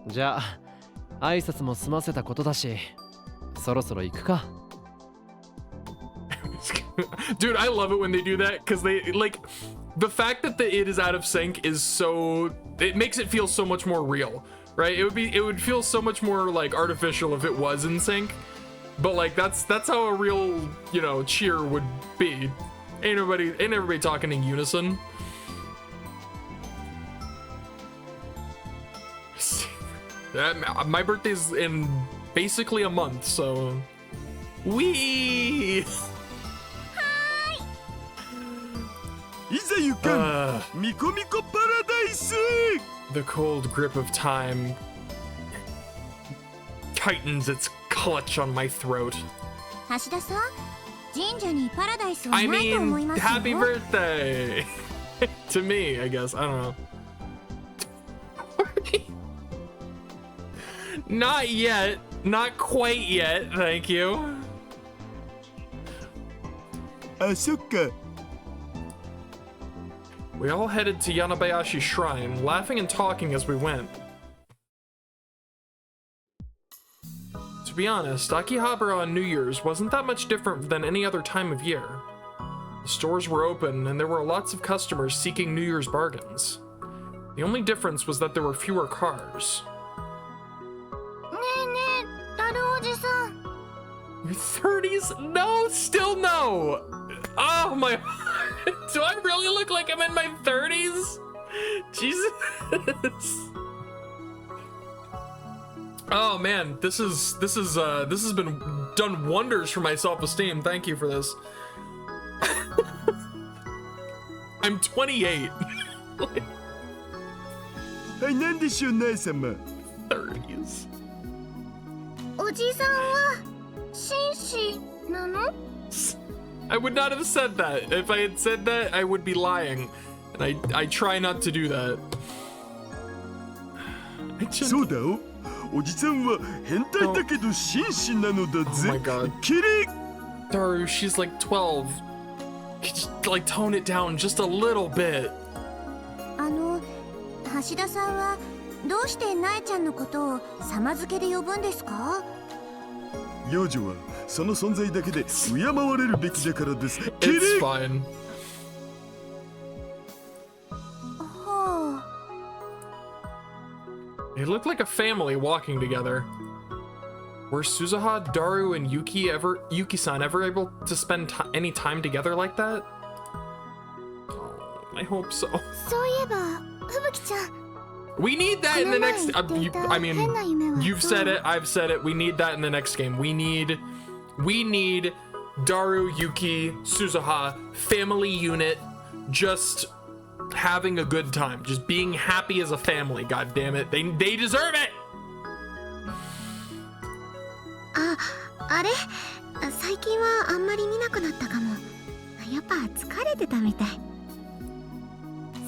じゃあ挨拶も済ませたことだし、そろそろ行くか。Dude, I love it when they do that because they like the fact that it is out of sync is so it makes it feel so much more real, right? It would feel so much more like artificial if it was in sync, but like that's how a real, you know, cheer would be. Ain't everybody talking in unison. My birthday's in basically a month, so wee. いざ行かん、ミコミコパラダイス。 The cold grip of time tightens its clutch on my throat. 橋田さん、神社にパラダイスは I ないと思い mean, ますよ。 happy birthday to me, I guess. I don't know. Not yet. Not quite yet. Thank you. あ、そっか。 We all headed to Yanabayashi Shrine, laughing and talking as we went. To be honest, Akihabara on New Year's wasn't that much different than any other time of year. The stores were open and there were lots of customers seeking New Year's bargains. The only difference was that there were fewer cars. ねえねえ、ダルおじさん。 Your 30s? No, still no! Oh my... Do I really look like I'm in my 30s? Jesus. Oh man, this has been done wonders for my self-esteem. Thank you for this. I'm 28. はい、なんでしょう、ナイ様。 30s. おじさんは紳士なの？ I would not have said that. If I had said that, I would be lying. And I try not to do that. そうだよ。おじさんは変態だけど紳士なのだ Oh ぜ。 my god. キリ Daru, she's like 12. Could you like tone it down just a little bit? 橋田さんはどうしてなえちゃんのことを様付けで呼ぶんですか？幼女はその存在だけで敬われるべきだからです。キリ It's fine. はあ。 They look like a family walking together. Were Suzuha, Daru, and Yuki-san ever able to spend any time together like that? Oh, I hope so. そういえば、ふぶきちゃん。 We need that in the next. I mean, you've said it. I've said it. We need that in the next game. We need Daru, Yuki, Suzuha, family unit, just having a good time, just being happy as a family. God damn it, they deserve it. あれ？最近はあんまり見なくなったかも。やっぱ疲れてたみたい。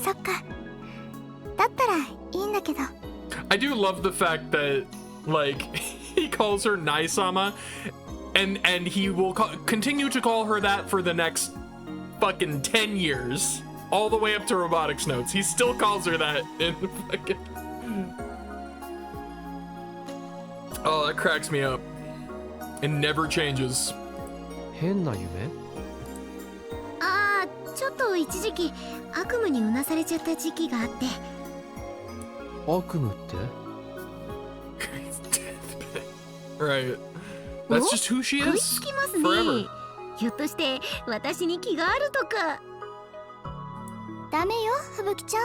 そっか。だったらいいんだけど。 I do love the fact that, like, he calls her Nai-sama, and he will continue to call her that for the next fucking 10 years, all the way up to Robotics Notes. He still calls her that in the fucking... Oh, that cracks me up. It never changes. 変な夢？ああ、ちょっと一時期悪夢にうなされちゃった時期があって。悪夢って？ Right. That's just who she 食い is. つきますね。 Forever. ひょっとして私に気があるとか。ダメよ、ふぶきちゃん。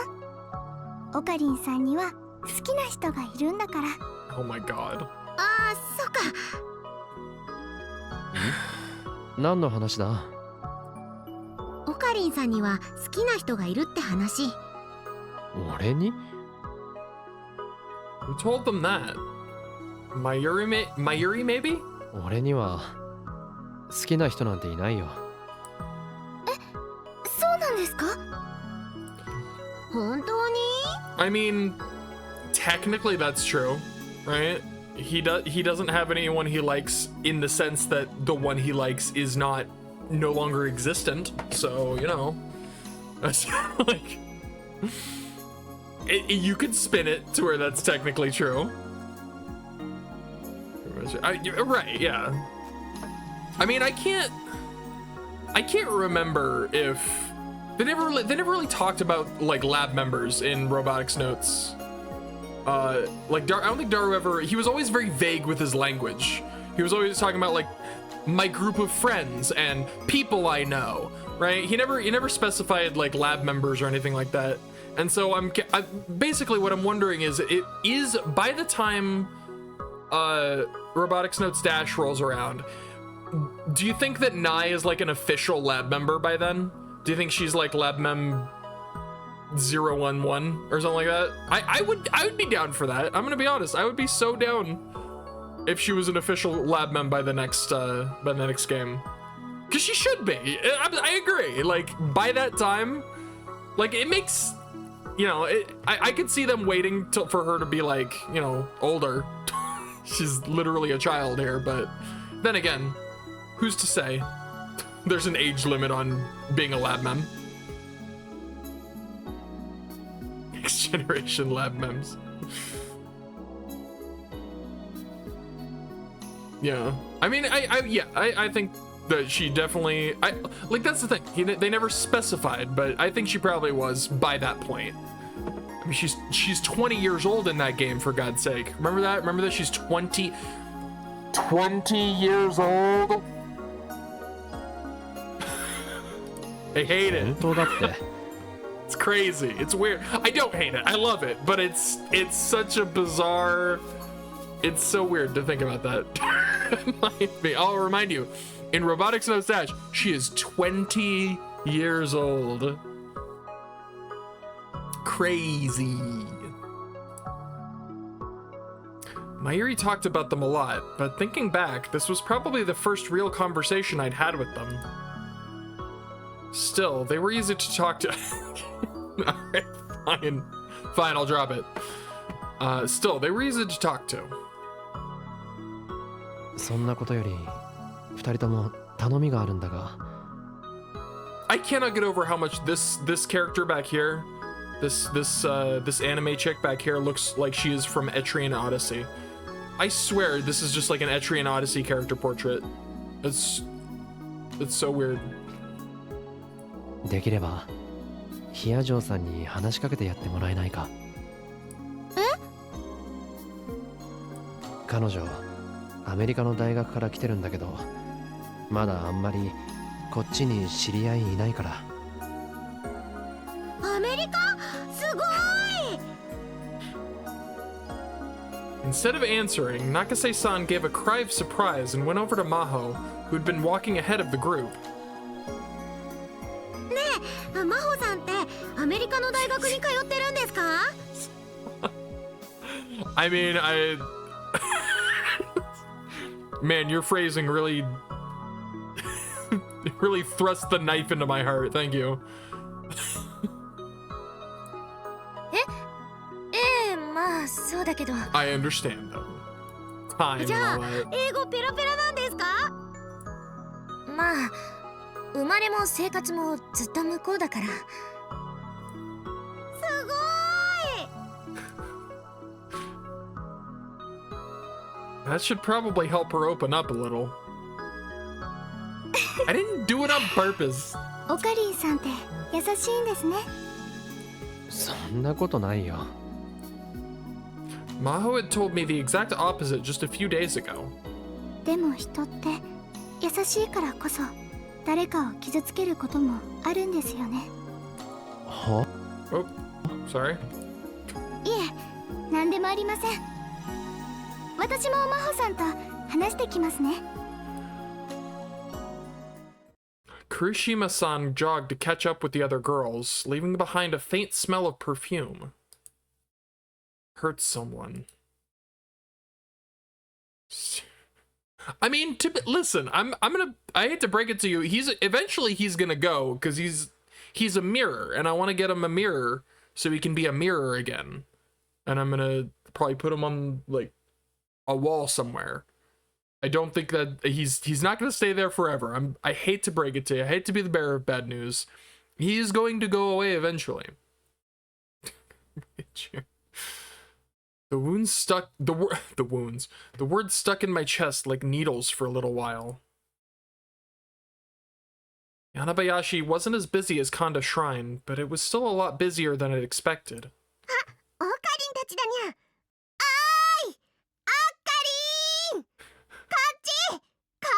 オカリンさんには好きな人がいるんだから。Oh my god. ああ、そっか。何の話だ？オカリンさんには好きな人がいるって話。俺に？ Who told them that? Mayuri maybe? 俺には好きな人なんていないよ。そうなんですか？本当に？ I mean, technically that's true, right? He doesn't have anyone he likes in the sense that the one he likes is no longer existent. So, you know, that's like you could spin it to where that's technically true. Right, yeah. I mean, I can't remember if they never really talked about like lab members in Robotics Notes. Like I don't think Daru ever. He was always very vague with his language. He was always talking about like my group of friends and people I know, right? He never specified like lab members or anything like that. And so basically what I'm wondering is by the time Robotics Notes Dash rolls around, do you think that Nai is like an official lab member by then? Do you think she's like lab mem 011 or something like that? I would be down for that. I'm gonna be honest. I would be so down if she was an official lab mem by the next game, because she should be. I agree. Like by that time, like it makes, you know, I could see them waiting for her to be like, you know, older. She's literally a child here, but then again, who's to say? There's an age limit on being a lab mem. Next generation lab mems. Yeah, I mean, I think that she definitely, like that's the thing. They never specified, but I think she probably was by that point. I mean, she's 20 years old in that game, for God's sake. Remember that? Remember that she's 20 years old? I hate it. 本当だって。 It's crazy. It's weird. I don't hate it. I love it, but it's such a bizarre. It's so weird to think about that. I'll remind you, in Robotics Notes Dash, she is 20 years old. Crazy. Mayuri talked about them a lot, but thinking back, this was probably the first real conversation I'd had with them. Still, they were easy to talk to. Alright, fine, I'll drop it. Still, they were easy to talk to. そんなことより、二人とも頼みがあるんだが。I cannot get over how much this character back here, this anime chick back here looks like she is from Etrian Odyssey. I swear this is just like an Etrian Odyssey character portrait. It's so weird. できれば、ヒア嬢さんに話しかけてやってもらえないか。え？彼女、アメリカの大学から来てるんだけど、まだあんまりこっちに知り合いいないから。アメリカ？すごい！ Instead of answering, Nakase-san gave a cry of surprise and went over to Maho, who'd been walking ahead of the group. ねえ、真帆さんってアメリカの大学に通ってるんですか？ I mean, Man, your phrasing really really thrust the knife into my heart. Thank you. まあそうだけど。 I understand though. time and じゃあ all that. 英語ペラペラなんですか？まあ生まれも生活もずっと向こうだから。すごーい。 That should probably help her open up a little. I didn't do it on purpose. オカリンさんって優しいんですね。そんなことないよ。 Maho had told me the exact opposite just a few days ago. でも人って優しいからこそ誰かを傷つけることもあるんですよね。は？ Oh, sorry. いえ、何でもありません。私も真帆さんと話してきますね。 Kurishima-san jogged to catch up with the other girls, leaving behind a faint smell of perfume. Hurt someone. I mean, listen, I hate to break it to you. Eventually he's gonna go because he's a mirror, and I want to get him a mirror so he can be a mirror again. And I'm gonna probably put him on like a wall somewhere. I don't think that he's not gonna stay there forever. I hate to break it to you. I hate to be the bearer of bad news. He is going to go away eventually. The wounds stuck. The words stuck in my chest like needles for a little while. Yanabayashi wasn't as busy as Kanda Shrine, but it was still a lot busier than I'd expected. オカリンたちだにゃ。おーい、オカリン。こ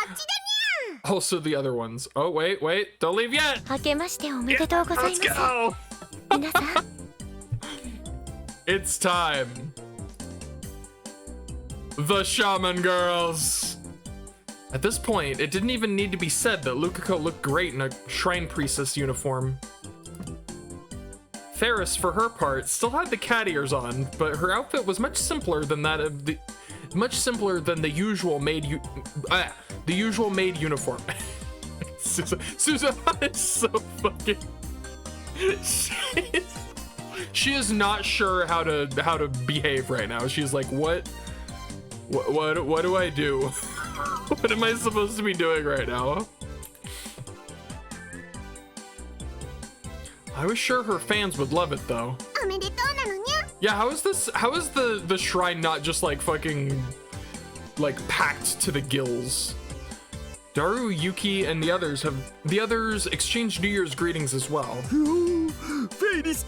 っちだにゃ。 Also the other ones. Oh wait, don't leave yet. 明けましておめでとうござい Let's ます。 go. 皆さん、 It's time. The Shaman Girls. At this point, it didn't even need to be said that Lukako looked great in a shrine priestess uniform. Ferris, for her part, still had the cat ears on, but her outfit was much simpler than the usual maid uniform. Suzuha is so fucking. She is not sure how to behave right now. She's like, what do I do? What am I supposed to be doing right now? I was sure her fans would love it though. おめでとうなのにゃ。 Yeah, how is the shrine not just like fucking like packed to the gills? Daru, Yuki, and the others exchanged New Year's greetings as well. フェイリス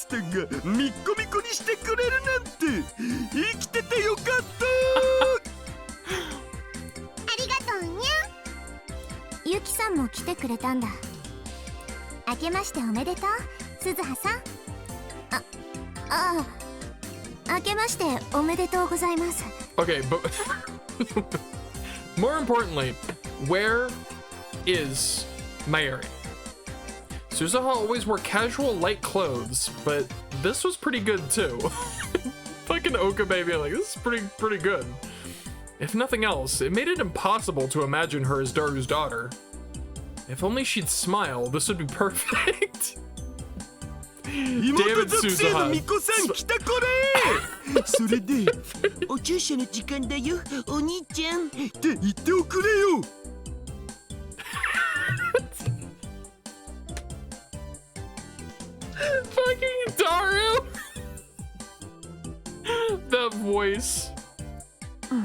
タンがミッコミコにしてくれるなんて生きててよかったありがとうにゃ。ゆきさんも来てくれたんだ。明けましておめでとう、鈴葉さん。明けましておめでとうございます。 Okay, but more importantly, where is Mayuri? Suzuha always wore casual light clothes, but this was pretty good too. Fucking Okabe being like, this is pretty good. If nothing else, it made it impossible to imagine her as Daru's daughter. If only she'd smile, this would be perfect. 妹属性の巫女さん来たこれそれでお注射の時間だよお兄ちゃんって言っておくれよ Fucking Daru! That voice. もう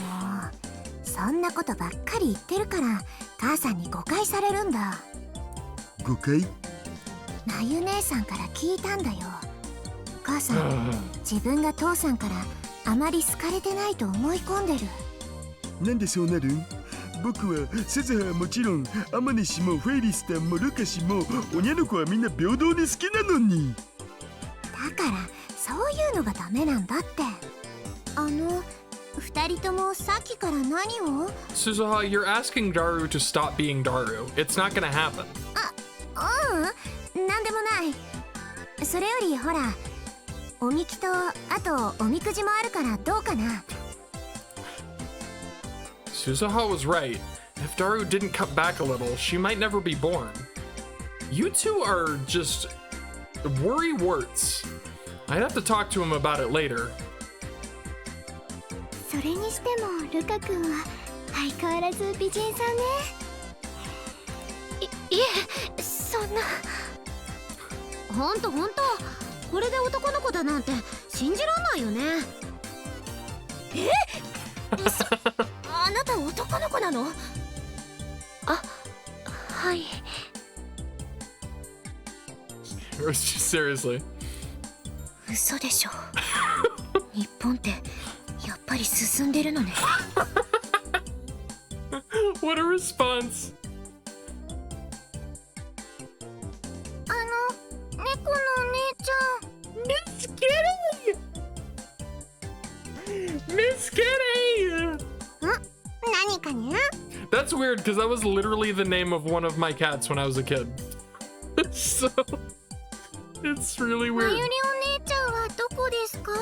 そんなことばっかり言ってるから母さんに誤解されるんだ。誤解まゆ姉さんから聞いたんだよ。母さん自分が父さんからあまり好かれてないと思い込んでる。なんでそうなる僕は鈴葉はもちろんアマネ氏もフェイリスタンもルカ氏も親の子はみんな平等に好きなのにだからそういうのがダメなんだって。二人ともさっきから何を Suzuha, you're asking Daru to stop being Daru. It's not gonna happen. なんでもない。それよりほらおみきとあとおみくじもあるからどうかな。 Suzuha was right. If Daru didn't cut back a little, she might never be born. You two are just worry warts. I'd have to talk to him about it later. それにしてもルカ君は相変わらず美人さんね。いえ、そんな。ほんとこれで男の子だなんて信じらんないよね。あなた男の子なの？あ、はい。Seriously. 嘘でしょ。日本ってやっぱり進んでるのね。What a response. 猫のお姉ちゃん。Miss Kitty! Miss Kitty! 何かにゃ？ That's weird because that was literally the name of one of my cats when I was a kid. So it's really まゆ weird. りお姉ちゃんはどこですか？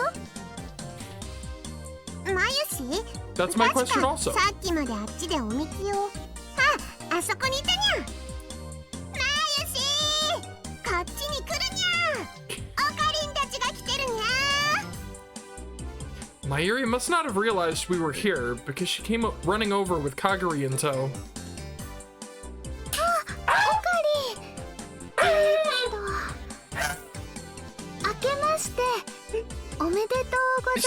まゆし？ That's my question also. さっきまであっちでおみきを。あそこにいたにゃ。まゆし！こっちに来るにゃ。おかりんたちが来てるにゃ。Mayuri must not have realized we were here because she came up running over with Kaguri in tow. おかりん。明けましておめでとうございま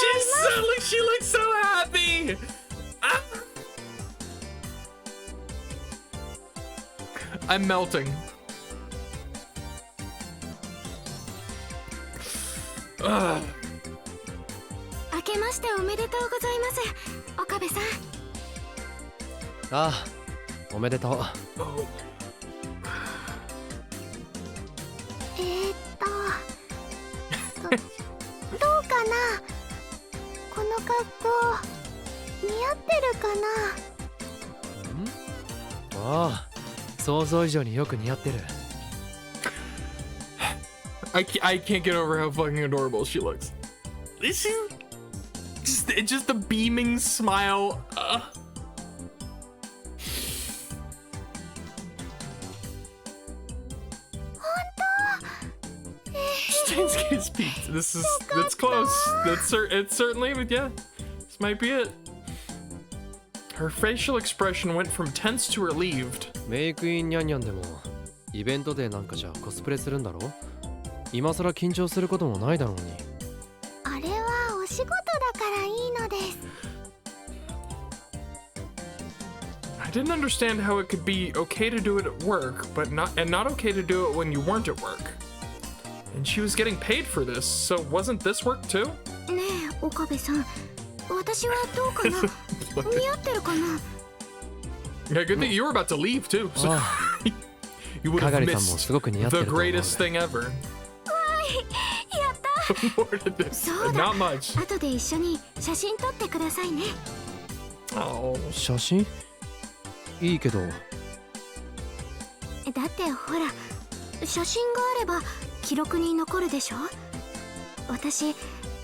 す。She looks so happy. Ah! I'm melting. Ugh. 明けましておめでとうございます。岡部さん。ああ、おめでとう。Oh. どうかな。この格好似合ってるかな。ああ、想像以上によく似合ってる。I can't get over how fucking adorable she looks. Is she just a beaming smile? Steins case peaked. That's close. It's certainly, yeah. This might be it. Her facial expression went from tense to relieved. メイクインニャンニャンでもイベントデーなんかじゃコスプレするんだろ？今更緊張することもないだろうに。あれはお仕事だからいいのです。 I didn't understand how it could be okay to do it at work, but not okay to do it when you weren't at work. And she was getting paid for this, so wasn't this work too? ねえ岡部さん、私はどうかな。似合ってるかな。 Yeah, good thing you were about to leave too. So you would have かがりさんも missed すごく似合って the ると思う。 greatest thing ever. やった。 More than this. そうだ。 Not much. 後で一緒に写真撮ってくださいね。 Oh. 写真？いいけど。だってほら、写真があれば記録に残るでしょ。私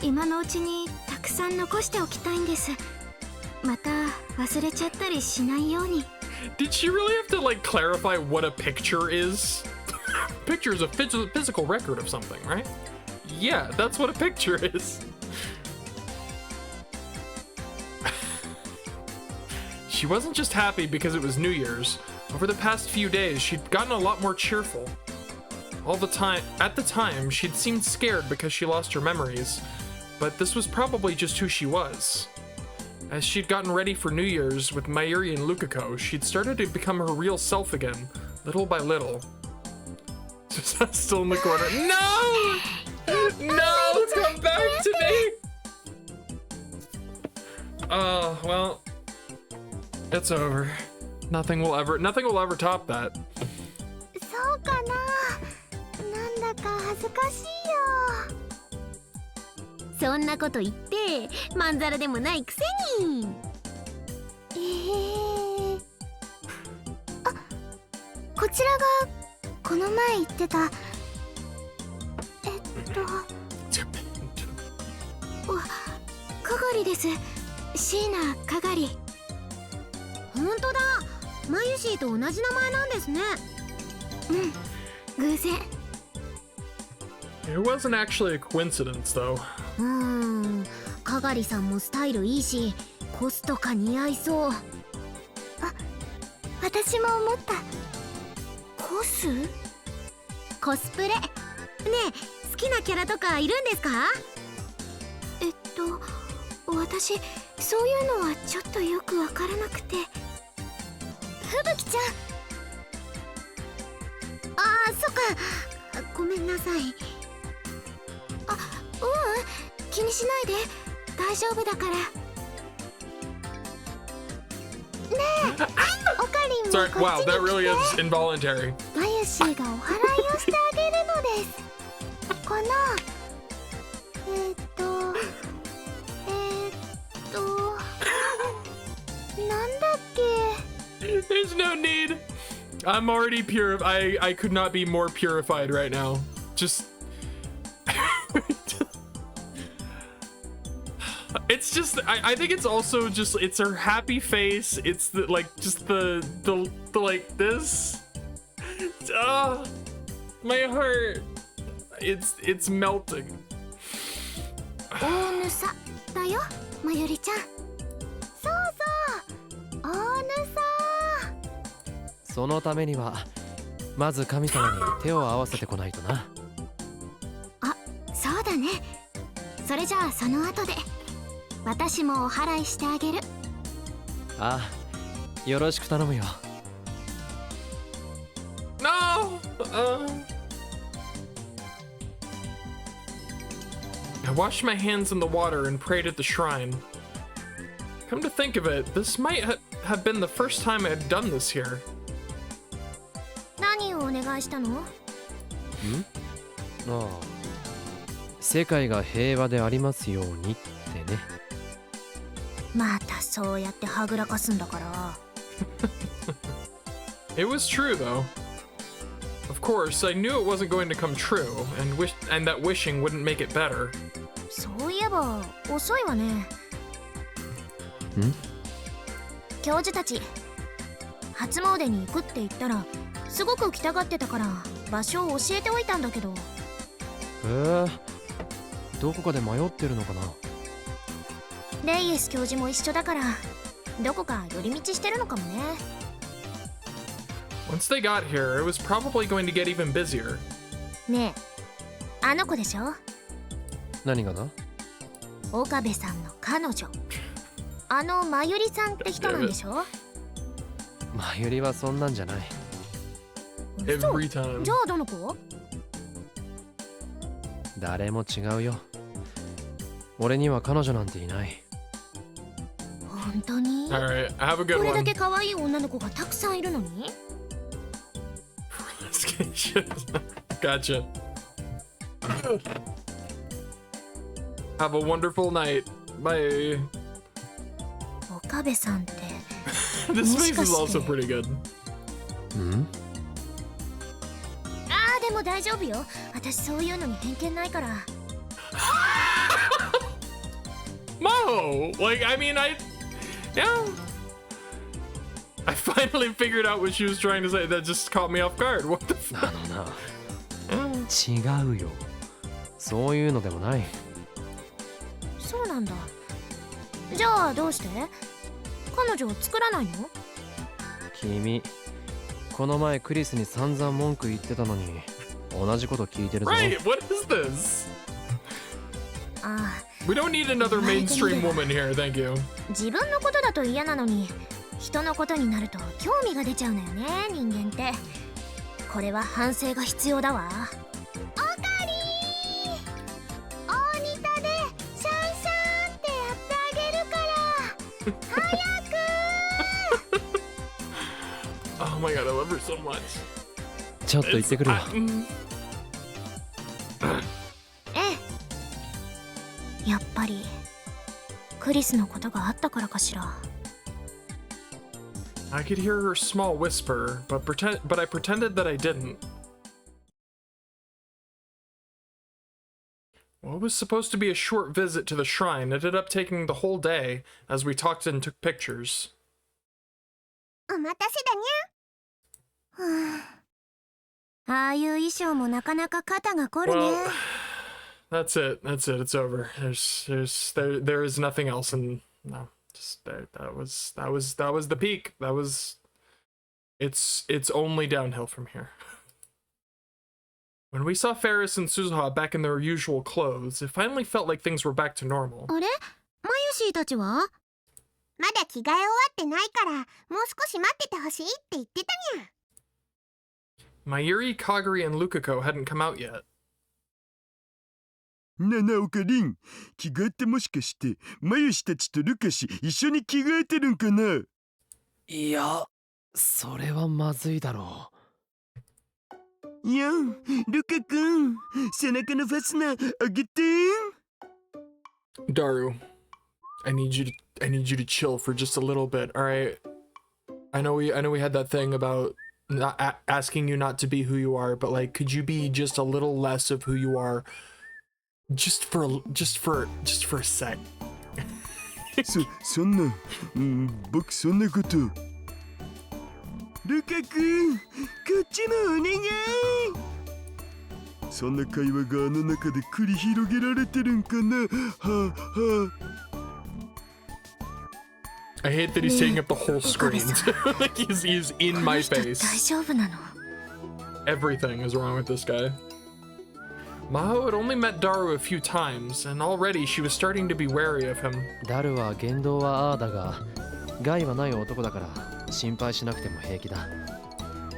今のうちにたくさん残しておきたいんです。また忘れちゃったりしないように。 Did she really have to like clarify what a picture is? Picture is a physical record of something, right? Yeah, that's what a picture is. She wasn't just happy because it was New Year's. Over the past few days, she'd gotten a lot more cheerful. At the time, she'd seemed scared because she lost her memories, but this was probably just who she was. As she'd gotten ready for New Year's with Mayuri and Lukako, she'd started to become her real self again, little by little. Still in the corner. No! No! Come back to me! Oh, well, it's over. Nothing will ever top that. そうかな。なんだか恥ずかしいよ。そんなこと言ってまんざらでもないくせに。あ、こちらがこの前言ってた。かがりです。椎名かがり。本当だ。マユシーと同じ名前なんですね。うん、偶然。It wasn't actually a coincidence, though. かがりさんもスタイルいいし、コスとか似合いそう。私も思った。コス？コスプレ。ねえ、好きなキャラとかいるんですか？私そういうのはちょっとよくわからなくて。ふぶきちゃん。そっか、ごめんなさい。気にしないで、大丈夫だから。ねえ、おかりんも Sorry, こ wow, っち that に really 来 is て。involuntary. マユシーがお祓いをしてあげるのです。このなんだっけ。 There's no need. I'm already pure. I could not be more purified right now. Just. It's just. I think it's also just. It's her happy face. It's the like just the like this. My heart. It's melting. 大ぬさだよ、まゆりちゃん。そうそう、大ぬさ。そのためにはまず神様に手を合わせてこないとな。そうだね。それじゃあその後で私もお祓いしてあげる。ああ、よろしく頼むよ。No. I washed my hands in the water and prayed at the shrine. Come to think of it, this might have been the first time I had done this here. 何をお願いしたの？世界が平和でありますようにってね。またそうやってはぐらかすんだから。It was true though. Of course, I knew it wasn't going to come true, and that wishing wouldn't make it better. そういえば遅いわね。教授たち、初詣に行くって言ったらすごく来たがってたから場所を教えておいたんだけど。どこかで迷ってるのかな。レイエス教授も一緒だからどこか寄り道してるのかもね。Once they got here, it was probably going to get even busier. ねえ、あの子でしょ？何がな？岡部さんの彼女、あのまゆりさんって人なんでしょ？まゆりはそんなんじゃない。嘘？ Every time. じゃあどの子？誰も違うよ。俺には彼女なんていない。本当に？ Alright, have a good これだ one. け可愛い女の子がたくさんいるのに？Gotcha. Have a wonderful night. Bye. 岡部さんって This face is also pretty good. でも大丈夫よ。私そういうのに偏見ないから。Mo! Like, I mean, yeah. I finally figured out what she was trying to say. That just caught me off guard. What the fuck? 違うよ。そういうのでもない。そうなんだ。じゃあどうして？彼女を作らないの？君、この前クリスに散々文句言ってたのに同じこと聞いてるぞ。Right, what is this? ああ、 We don't need another mainstream woman here, thank you. 自分のことだと嫌なのに人のことになると興味が出ちゃうのよね、人間って。これは反省が必要だわ。おかりー、大仁田でシャンシャンってやってあげるから早く。 Oh my god, I love her so much. ちょっと行ってくるよ。ええ、やっぱりクリスのことがあったからかしら。I could hear her small whisper, but I pretended that I didn't. What was supposed to be a short visit to the shrine ended up taking the whole day as we talked and took pictures. お待たせだにゃ。ああいう衣装もなかなか肩が凝るね。 Well, That's it. That's it. It's over. There is nothing else, and no, just that was the peak. That was. It's only downhill from here. When we saw Ferris and Suzuha back in their usual clothes, it finally felt like things were back to normal. あれマユシーたちはまだ着替え終わってないからもう少し待っててほしいって言ってたにゃ。 Mayuri, Kaguri, and Lukako hadn't come out yet. ななおかりん、着替えってもしかしてマユシたちとルカシ一緒に着替えてるんかな。いや、それはまずいだろいやん、ルカ君、背中のファスナー上げて。 Daru, I need you to chill for just a little bit, all right? I know we had that thing about not asking you not to be who you are, but like, could you be just a little less of who you are, just for a sec? そんな、僕そんなこと。ルカ君、こっちもお願い。そんな会話があの中で繰り広げられてるんかな。はあはあ。 I hate that he's taking up the whole screen. Like he's in my この人大 face. 丈夫なの？ Everything is wrong with this guy. Maho had only met Daru a few times, and already she was starting to be wary of him. う。ダルは言動はああだが、害はない男だから心配しなくても平気だ。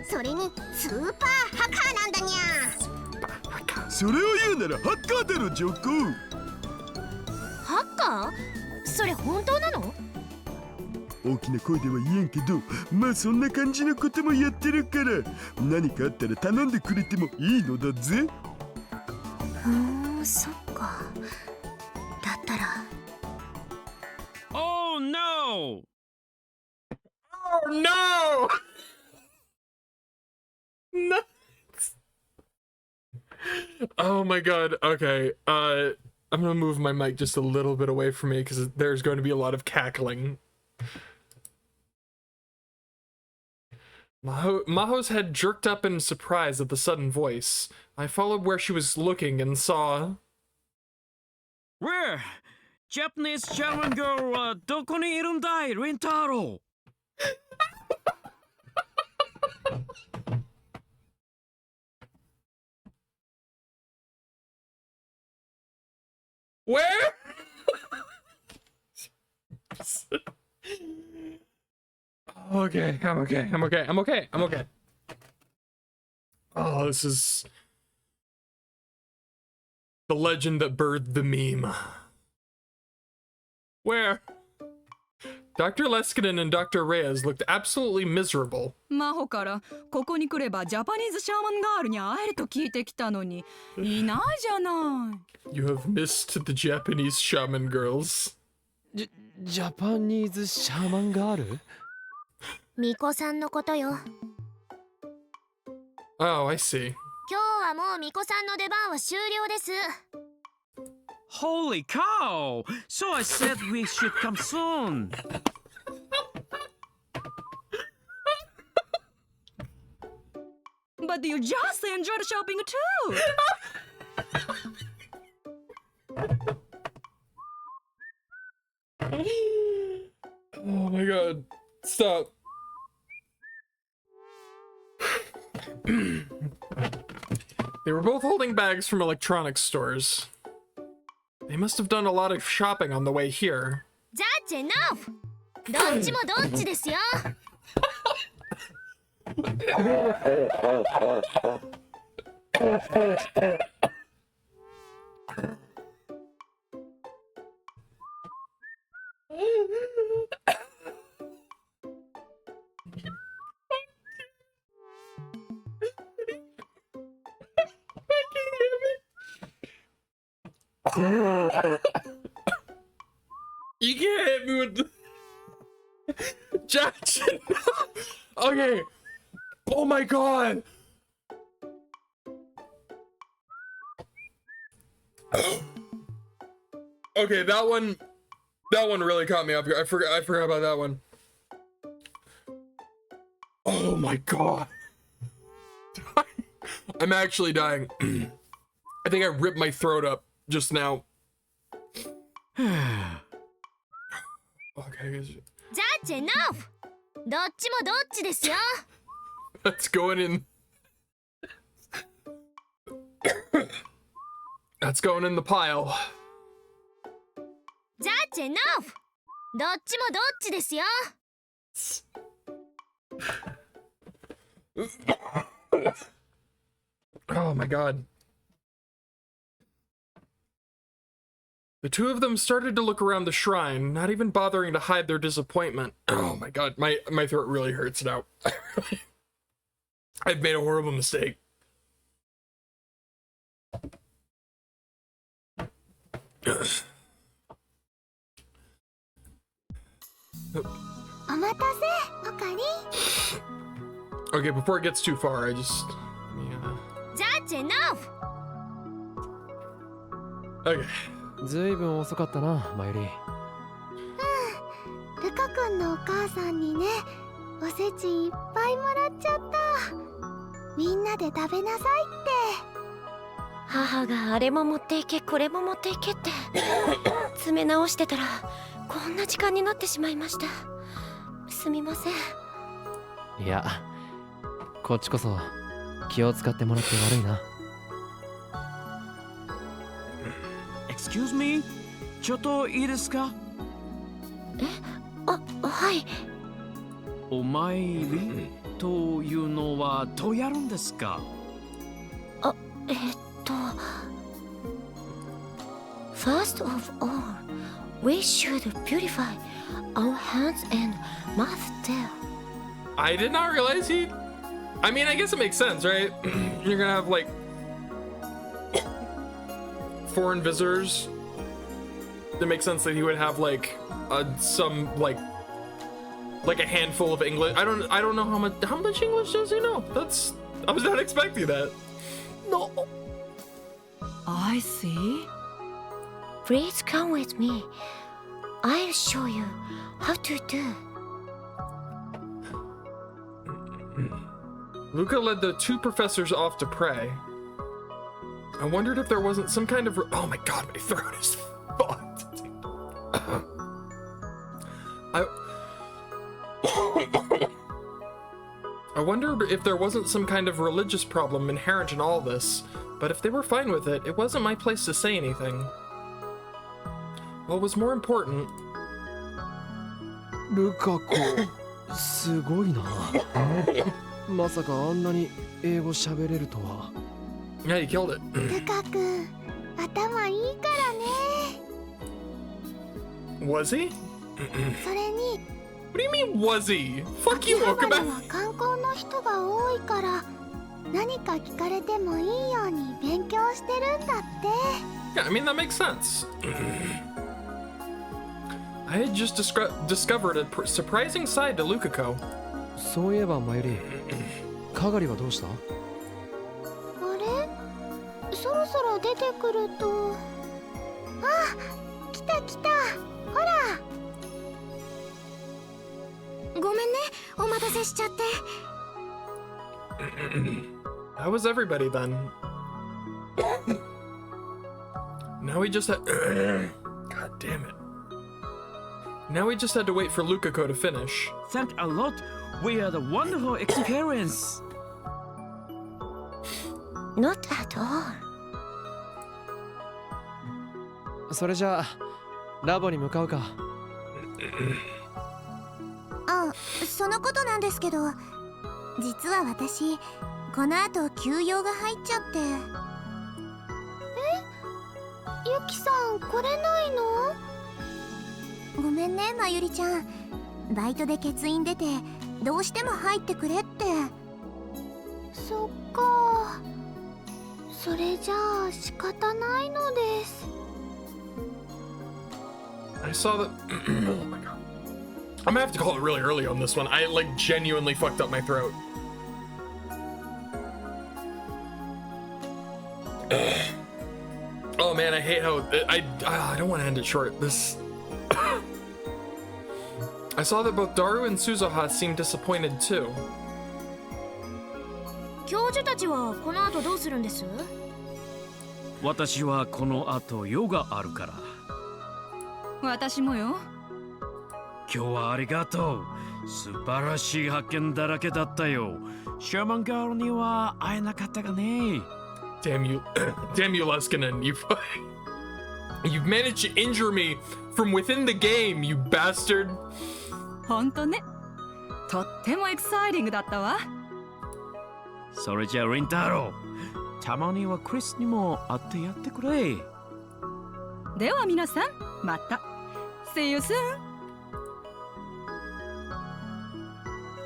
それにスーパーハッカーなんだにゃ。それを言うならハッカーだろジョコ。ハッカー？それ本当なの？大きな声では言えんけど、まあそんな感じのこともやってるから、何かあったら頼んでくれてもいいのだぜ。そっか。だったら。Oh no! Oh no! No! Oh my god. Okay. I'm gonna move my mic just a little bit away from me because there's going to be a lot of cackling. Maho's head jerked up in surprise at the sudden voice. I followed where she was looking and saw... Where? Japanese German girl はどこにいるんだい、レンタロウ。Where? Okay, I'm okay. Oh, this is the legend that birthed the meme. Where? Dr. Leskinen and Dr. Reyes looked absolutely miserable. 真帆からここに来ればジャパニーズシャーマンガールに会えると聞いてきたのにいないじゃない。You have missed the Japanese shaman girls. ジャパニーズシャーマンガール？巫女さんのことよ。 Oh, I see. 今日はもう巫女さんの出番は終了です。 Holy cow! So I said we should come soon. But you just enjoyed shopping too! Oh my god. Stop. They were both holding bags from electronics stores. They must have done a lot of shopping on the way here. That's enough! どっちもどっちですよ。 You can't hit me with the... Jackson! Okay. Oh my god! Okay, that one really caught me up here. I forgot about that one. Oh my god. I'm actually dying. I think I ripped my throat up just now. Okay, ジャッジノフ。どっちもどっちですよ。 that's going in. That's going in the pile. ジャッジノフ。どっちもどっちですよ。 Oh my god. The two of them started to look around the shrine, not even bothering to hide their disappointment. Oh my god, my throat really hurts now. I've made a horrible mistake. お待たせ、おかり。 Okay, before it gets too far, I just... Yeah. ジャッジノフ。 Okay. ずいぶん遅かったな、マユリ。ルカ君のお母さんにね、おせちいっぱいもらっちゃった。みんなで食べなさいって。母があれも持っていけこれも持っていけって詰め直してたらこんな時間になってしまいました。すみません。いや、こっちこそ気を使ってもらって悪いな。Excuse me? ちょっといいですか？あ、はい。お参りというのはどうやるんですか？First of all, we should purify our hands and mouth there. I did not realize he... I mean, I guess it makes sense, right? You're gonna have, like... foreign visitors. It makes sense that he would have, like, some, like a handful of English. I don't know how much English does he know? I was not expecting that. No. I see. Please come with me. I'll show you how to do. Luca led the two professors off to pray. I wondered if there wasn't some kind of... Oh my god, my throat is fucked. I wondered if there wasn't some kind of religious problem inherent in all this, but if they were fine with it, it wasn't my place to say anything. What was more important... ルカ子、すごいな。まさかあんなに英語喋れるとは。Yeah, you killed it. ルカ君、頭いいからね。 Was he? それに、 What do you mean, was he? Fuck you, 秋葉原 Okabe! は観光の人が多いから、何か聞かれてもいいように勉強してるんだって。 Yeah, I mean, that makes sense. I had just discovered a surprising side to Lukako. そういえばマユリ、かがりはどうした？あれ？そろそろ出てくると。あ、来た来た。ほら。ごめんね、お待たせしちゃって。That was everybody then. Now we just had... God damn it. Now we just had to wait for Lukako to finish. Thank a lot. We had a wonderful experience. Not at all. それじゃあラボに向かうか。あ、そのことなんですけど、実は私この後休養が入っちゃって。ゆきさん来れないの？ごめんね、まゆりちゃん。バイトで欠員出てどうしても入ってくれって。そっか。それじゃあ仕方ないのです。 I saw that... Oh my god. I'm gonna have to call it really early on this one. I, like, genuinely fucked up my throat. Oh man, I hate how... I don't want to end it short. This... I saw that both Daru and Suzuha seemed disappointed too. 教授たちはこの後どうするんです？私はこの後ヨガあるから。私もよ。今日はありがとう。素晴らしい発見だらけだったよ。シャーマンガールには会えなかったがね。Damn you, damn you, Leskinen. You've managed to injure me from within the game, you bastard. ほんとね。とってもエキサイティングだったわ。それじゃリンタロウ、たまにはクリスにも会ってやってくれ。では皆さん、また。See you soon!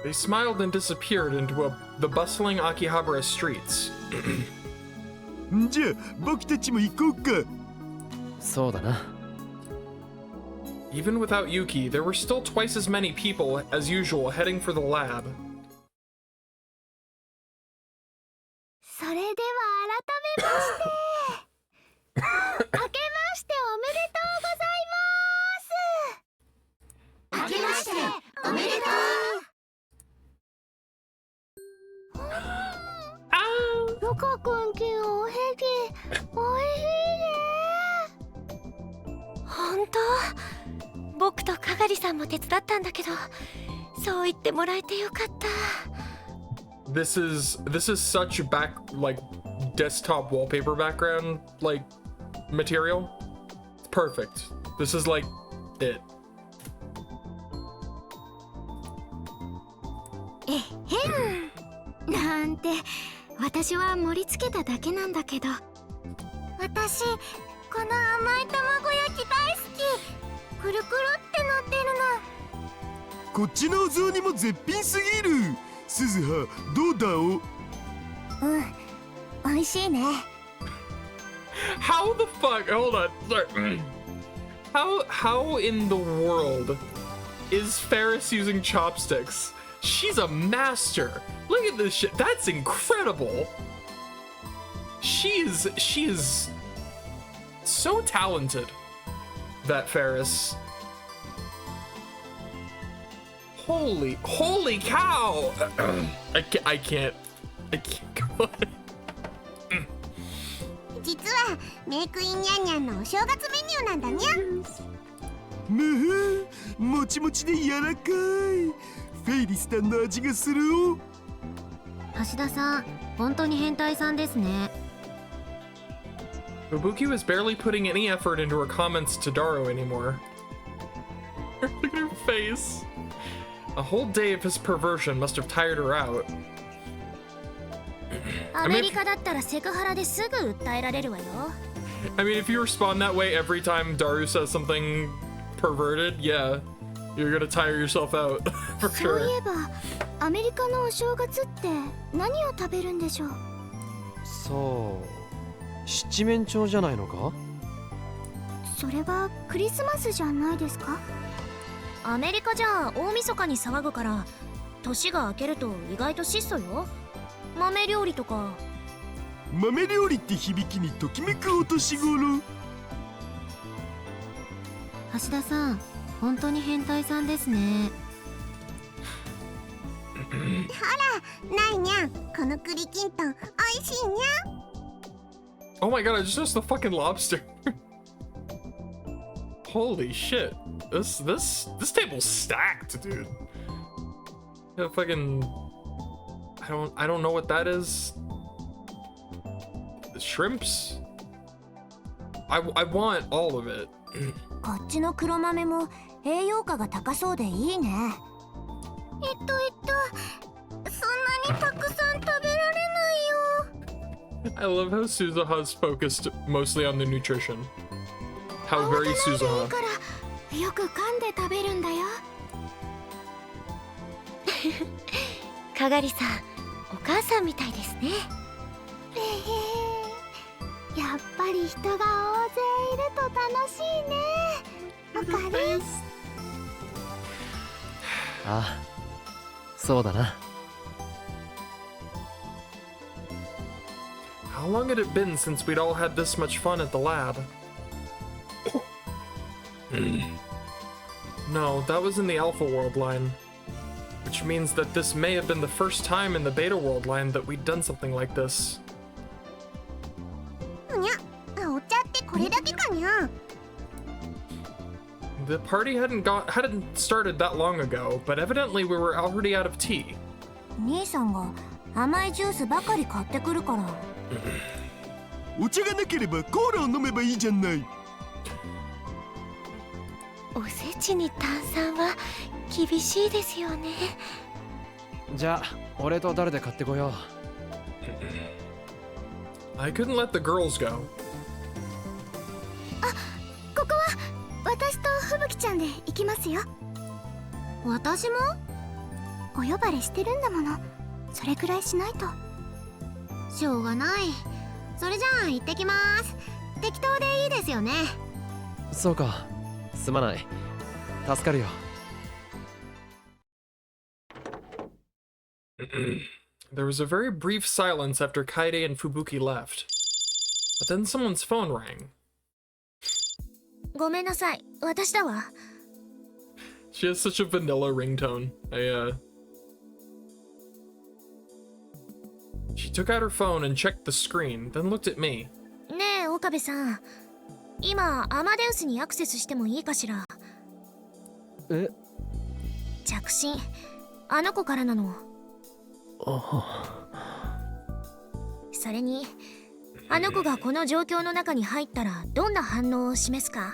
They smiled and disappeared into the bustling Akihabara streets. じゃあ僕たちも行こうか。そうだな。Even without Yuki, there were still twice as many people as usual heading for the lab. それでは改めまして明けましておめでとうございます。明けましておめでとう。ルカ君ちのおへぎおいしいね。本当？僕とかがりさんも手伝ったんだけど、そう言ってもらえてよかった。This is such desktop wallpaper background material. It's perfect. This is like it. えへんなんて私は盛り付けただけなんだけど、私この甘い卵焼き大好き。くるくるってなってるの。こっちのお雑煮も絶品すぎる。鈴葉どうだお？美味しいね。 How the fuck? Hold on. How in the world is Ferris using chopsticks? She's a master. Look at this shit. That's incredible. She is so talented. That Ferris. Holy cow! I can't go on. 実はメイクインニャンニャンのお正月メニューなんだにゃ。むふもちもちで柔らかいフェイリスタンの味がするお。橋田さん、本当に変態さんですね。Ibuki was barely putting any effort into her comments to Daro anymore. Look at her face. A whole day of his perversion must have tired her out. アメリカだったらセクハラですぐ訴えられるわよ。I mean, if you respond that way every time Daru says something perverted, yeah, you're gonna tire yourself out for そうい sure. えばアメリカのお正月って何を食べるんでしょう。そう七面鳥じゃないのか。それはクリスマスじゃないですか。アメリカじゃ大晦日に騒ぐから年が明けると意外と質素よ。豆料理とか。豆料理って響きにときめくお年頃。橋田さん、本当に変態さんですね。ほら、ないにゃん、この栗きんとん、おいしいにゃん。 Oh my god, I just noticed the fucking lobster. Holy shit. This table's stacked, dude. Yeah, fucking I don't know what that is. The shrimps? I want all of it. こっちの黒豆も栄養価が高そうでいいね。そんなにたくさん食べられないよ。 I love how Suzuha's focused mostly on the nutrition. How 慌 very てないでいい Suzuha. からよく噛んで食べるんだよ。かがりさん、お母さんみたいですね。やっぱり人が大勢いると楽しいね。わかる。ああそうだな。 How long had it been since we'd all had this much fun at the lab? No, that was in the Alpha World line. Which means that this may have been the first time in the Beta World line that we'd done something like this. にゃ、これだけかにゃ。 The party hadn't started that long ago, but evidently we were already out of tea. 兄さんが甘いジュースばかり買ってくるから。お茶がなければコーラを飲めばいいじゃない。おせちに炭酸は厳しいですよね。じゃあ俺と誰で買ってこよう。 I couldn't let the girls go. ここは私とふぶきちゃんで行きますよ。私もお呼ばれしてるんだもの。それくらいしないと。しょうがない。それじゃあ行ってきます。適当でいいですよね。そうか、すまない。助かるよ。There was a very brief silence after Kaede and Fubuki left. But then someone's phone rang. ごめんなさい、私だわ。 She has such a vanilla ringtone. She took out her phone and checked the screen, then looked at me. ねえ岡部さん、今アマデウスにアクセスしてもいいかしら。え？着信、あの子からなの。それにあの子がこの状況の中に入ったらどんな反応を示すか、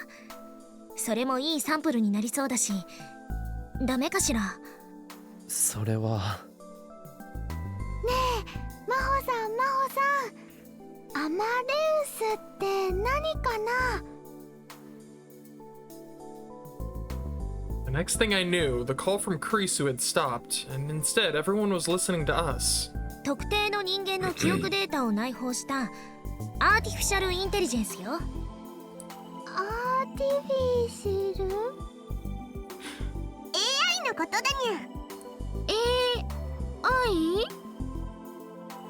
それもいいサンプルになりそうだし、ダメかしら。それは。ねえ真帆さん、真帆さん、アマデウスって何かな。 The next thing I knew, the call from Kurisu had stopped, and instead everyone was listening to us. 特定の人間の記憶データを内包したアーティフィシャルインテリジェンスよ。アーティフィシャル AI のことだにゃ。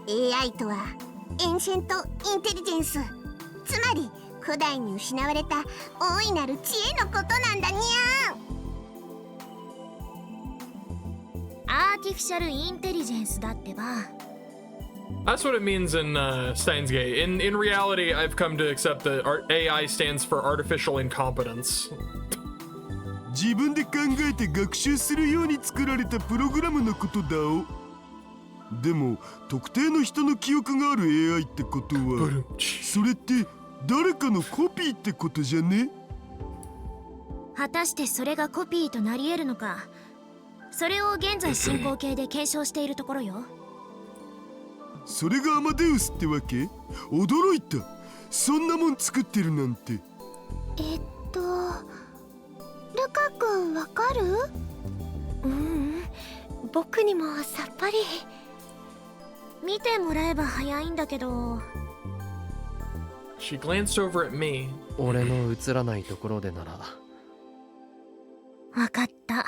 AI とはエンシェントインテリジェンス、つまり古代に失われた大いなる知恵のことなんだにゃ。アーティフィシャルインテリジェンスだってば。 That's what it means in Steins Gate. In reality, I've come to accept that AI stands for artificial incompetence. 自分で考えて学習するように作られたプログラムのことだお。でも特定の人の記憶がある AI ってことは、それって誰かのコピーってことじゃね？果たしてそれがコピーとなり得るのか、それを現在進行形で検証しているところよ。それがアマデウスってわけ？驚いた。そんなもん作ってるなんて。ルカ君わかる？僕にもさっぱり。見てもらえば早いんだけど。 She glanced over at me. 俺の映らないところでなら。わかった。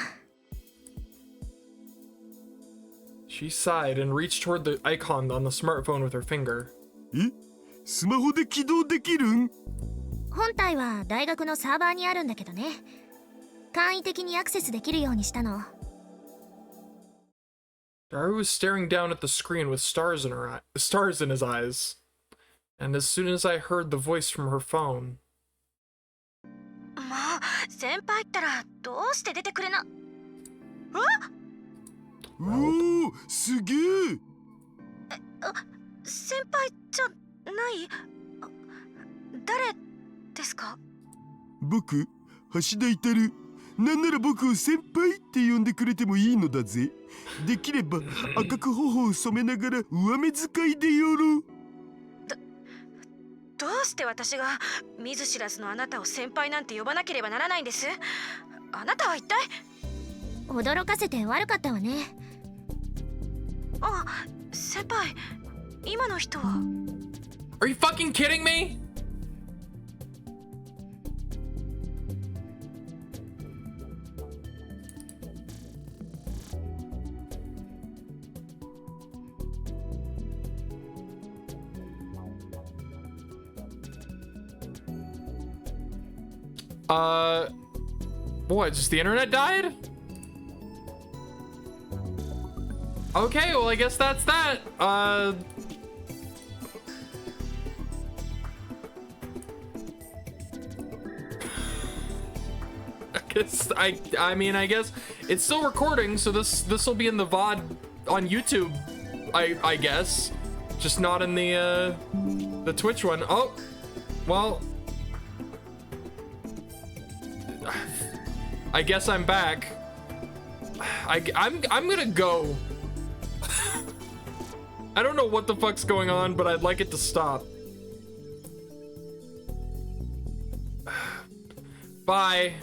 She sighed and reached toward the icon on the smartphone with her finger. え？スマホで起動できるん？本体は大学のサーバーにあるんだけどね。簡易的にアクセスできるようにしたの。 Daru was staring down at the screen with stars in his eyes. And as soon as I heard the voice from her phone. もう先輩ったらどうして出てくれな。おお、すげえ。先輩じゃない？誰ですか？僕、橋田至。なんなら僕を先輩って呼んでくれてもいいのだぜ。できれば赤く頬を染めながら上目遣いでよろう。どうして私が見ず知らずのあなたを先輩なんて呼ばなければならないんです？あなたは一体？驚かせて悪かったわね。あ、先輩、今の人は。 Are you fucking kidding me? What, just the internet died? Okay, well I guess that's that. I mean, I guess it's still recording, so this will be in the VOD on YouTube, I guess, just not in the Twitch one. Oh, well, I guess I'm back. I'm gonna go. I don't know what the fuck's going on, but I'd like it to stop. Bye.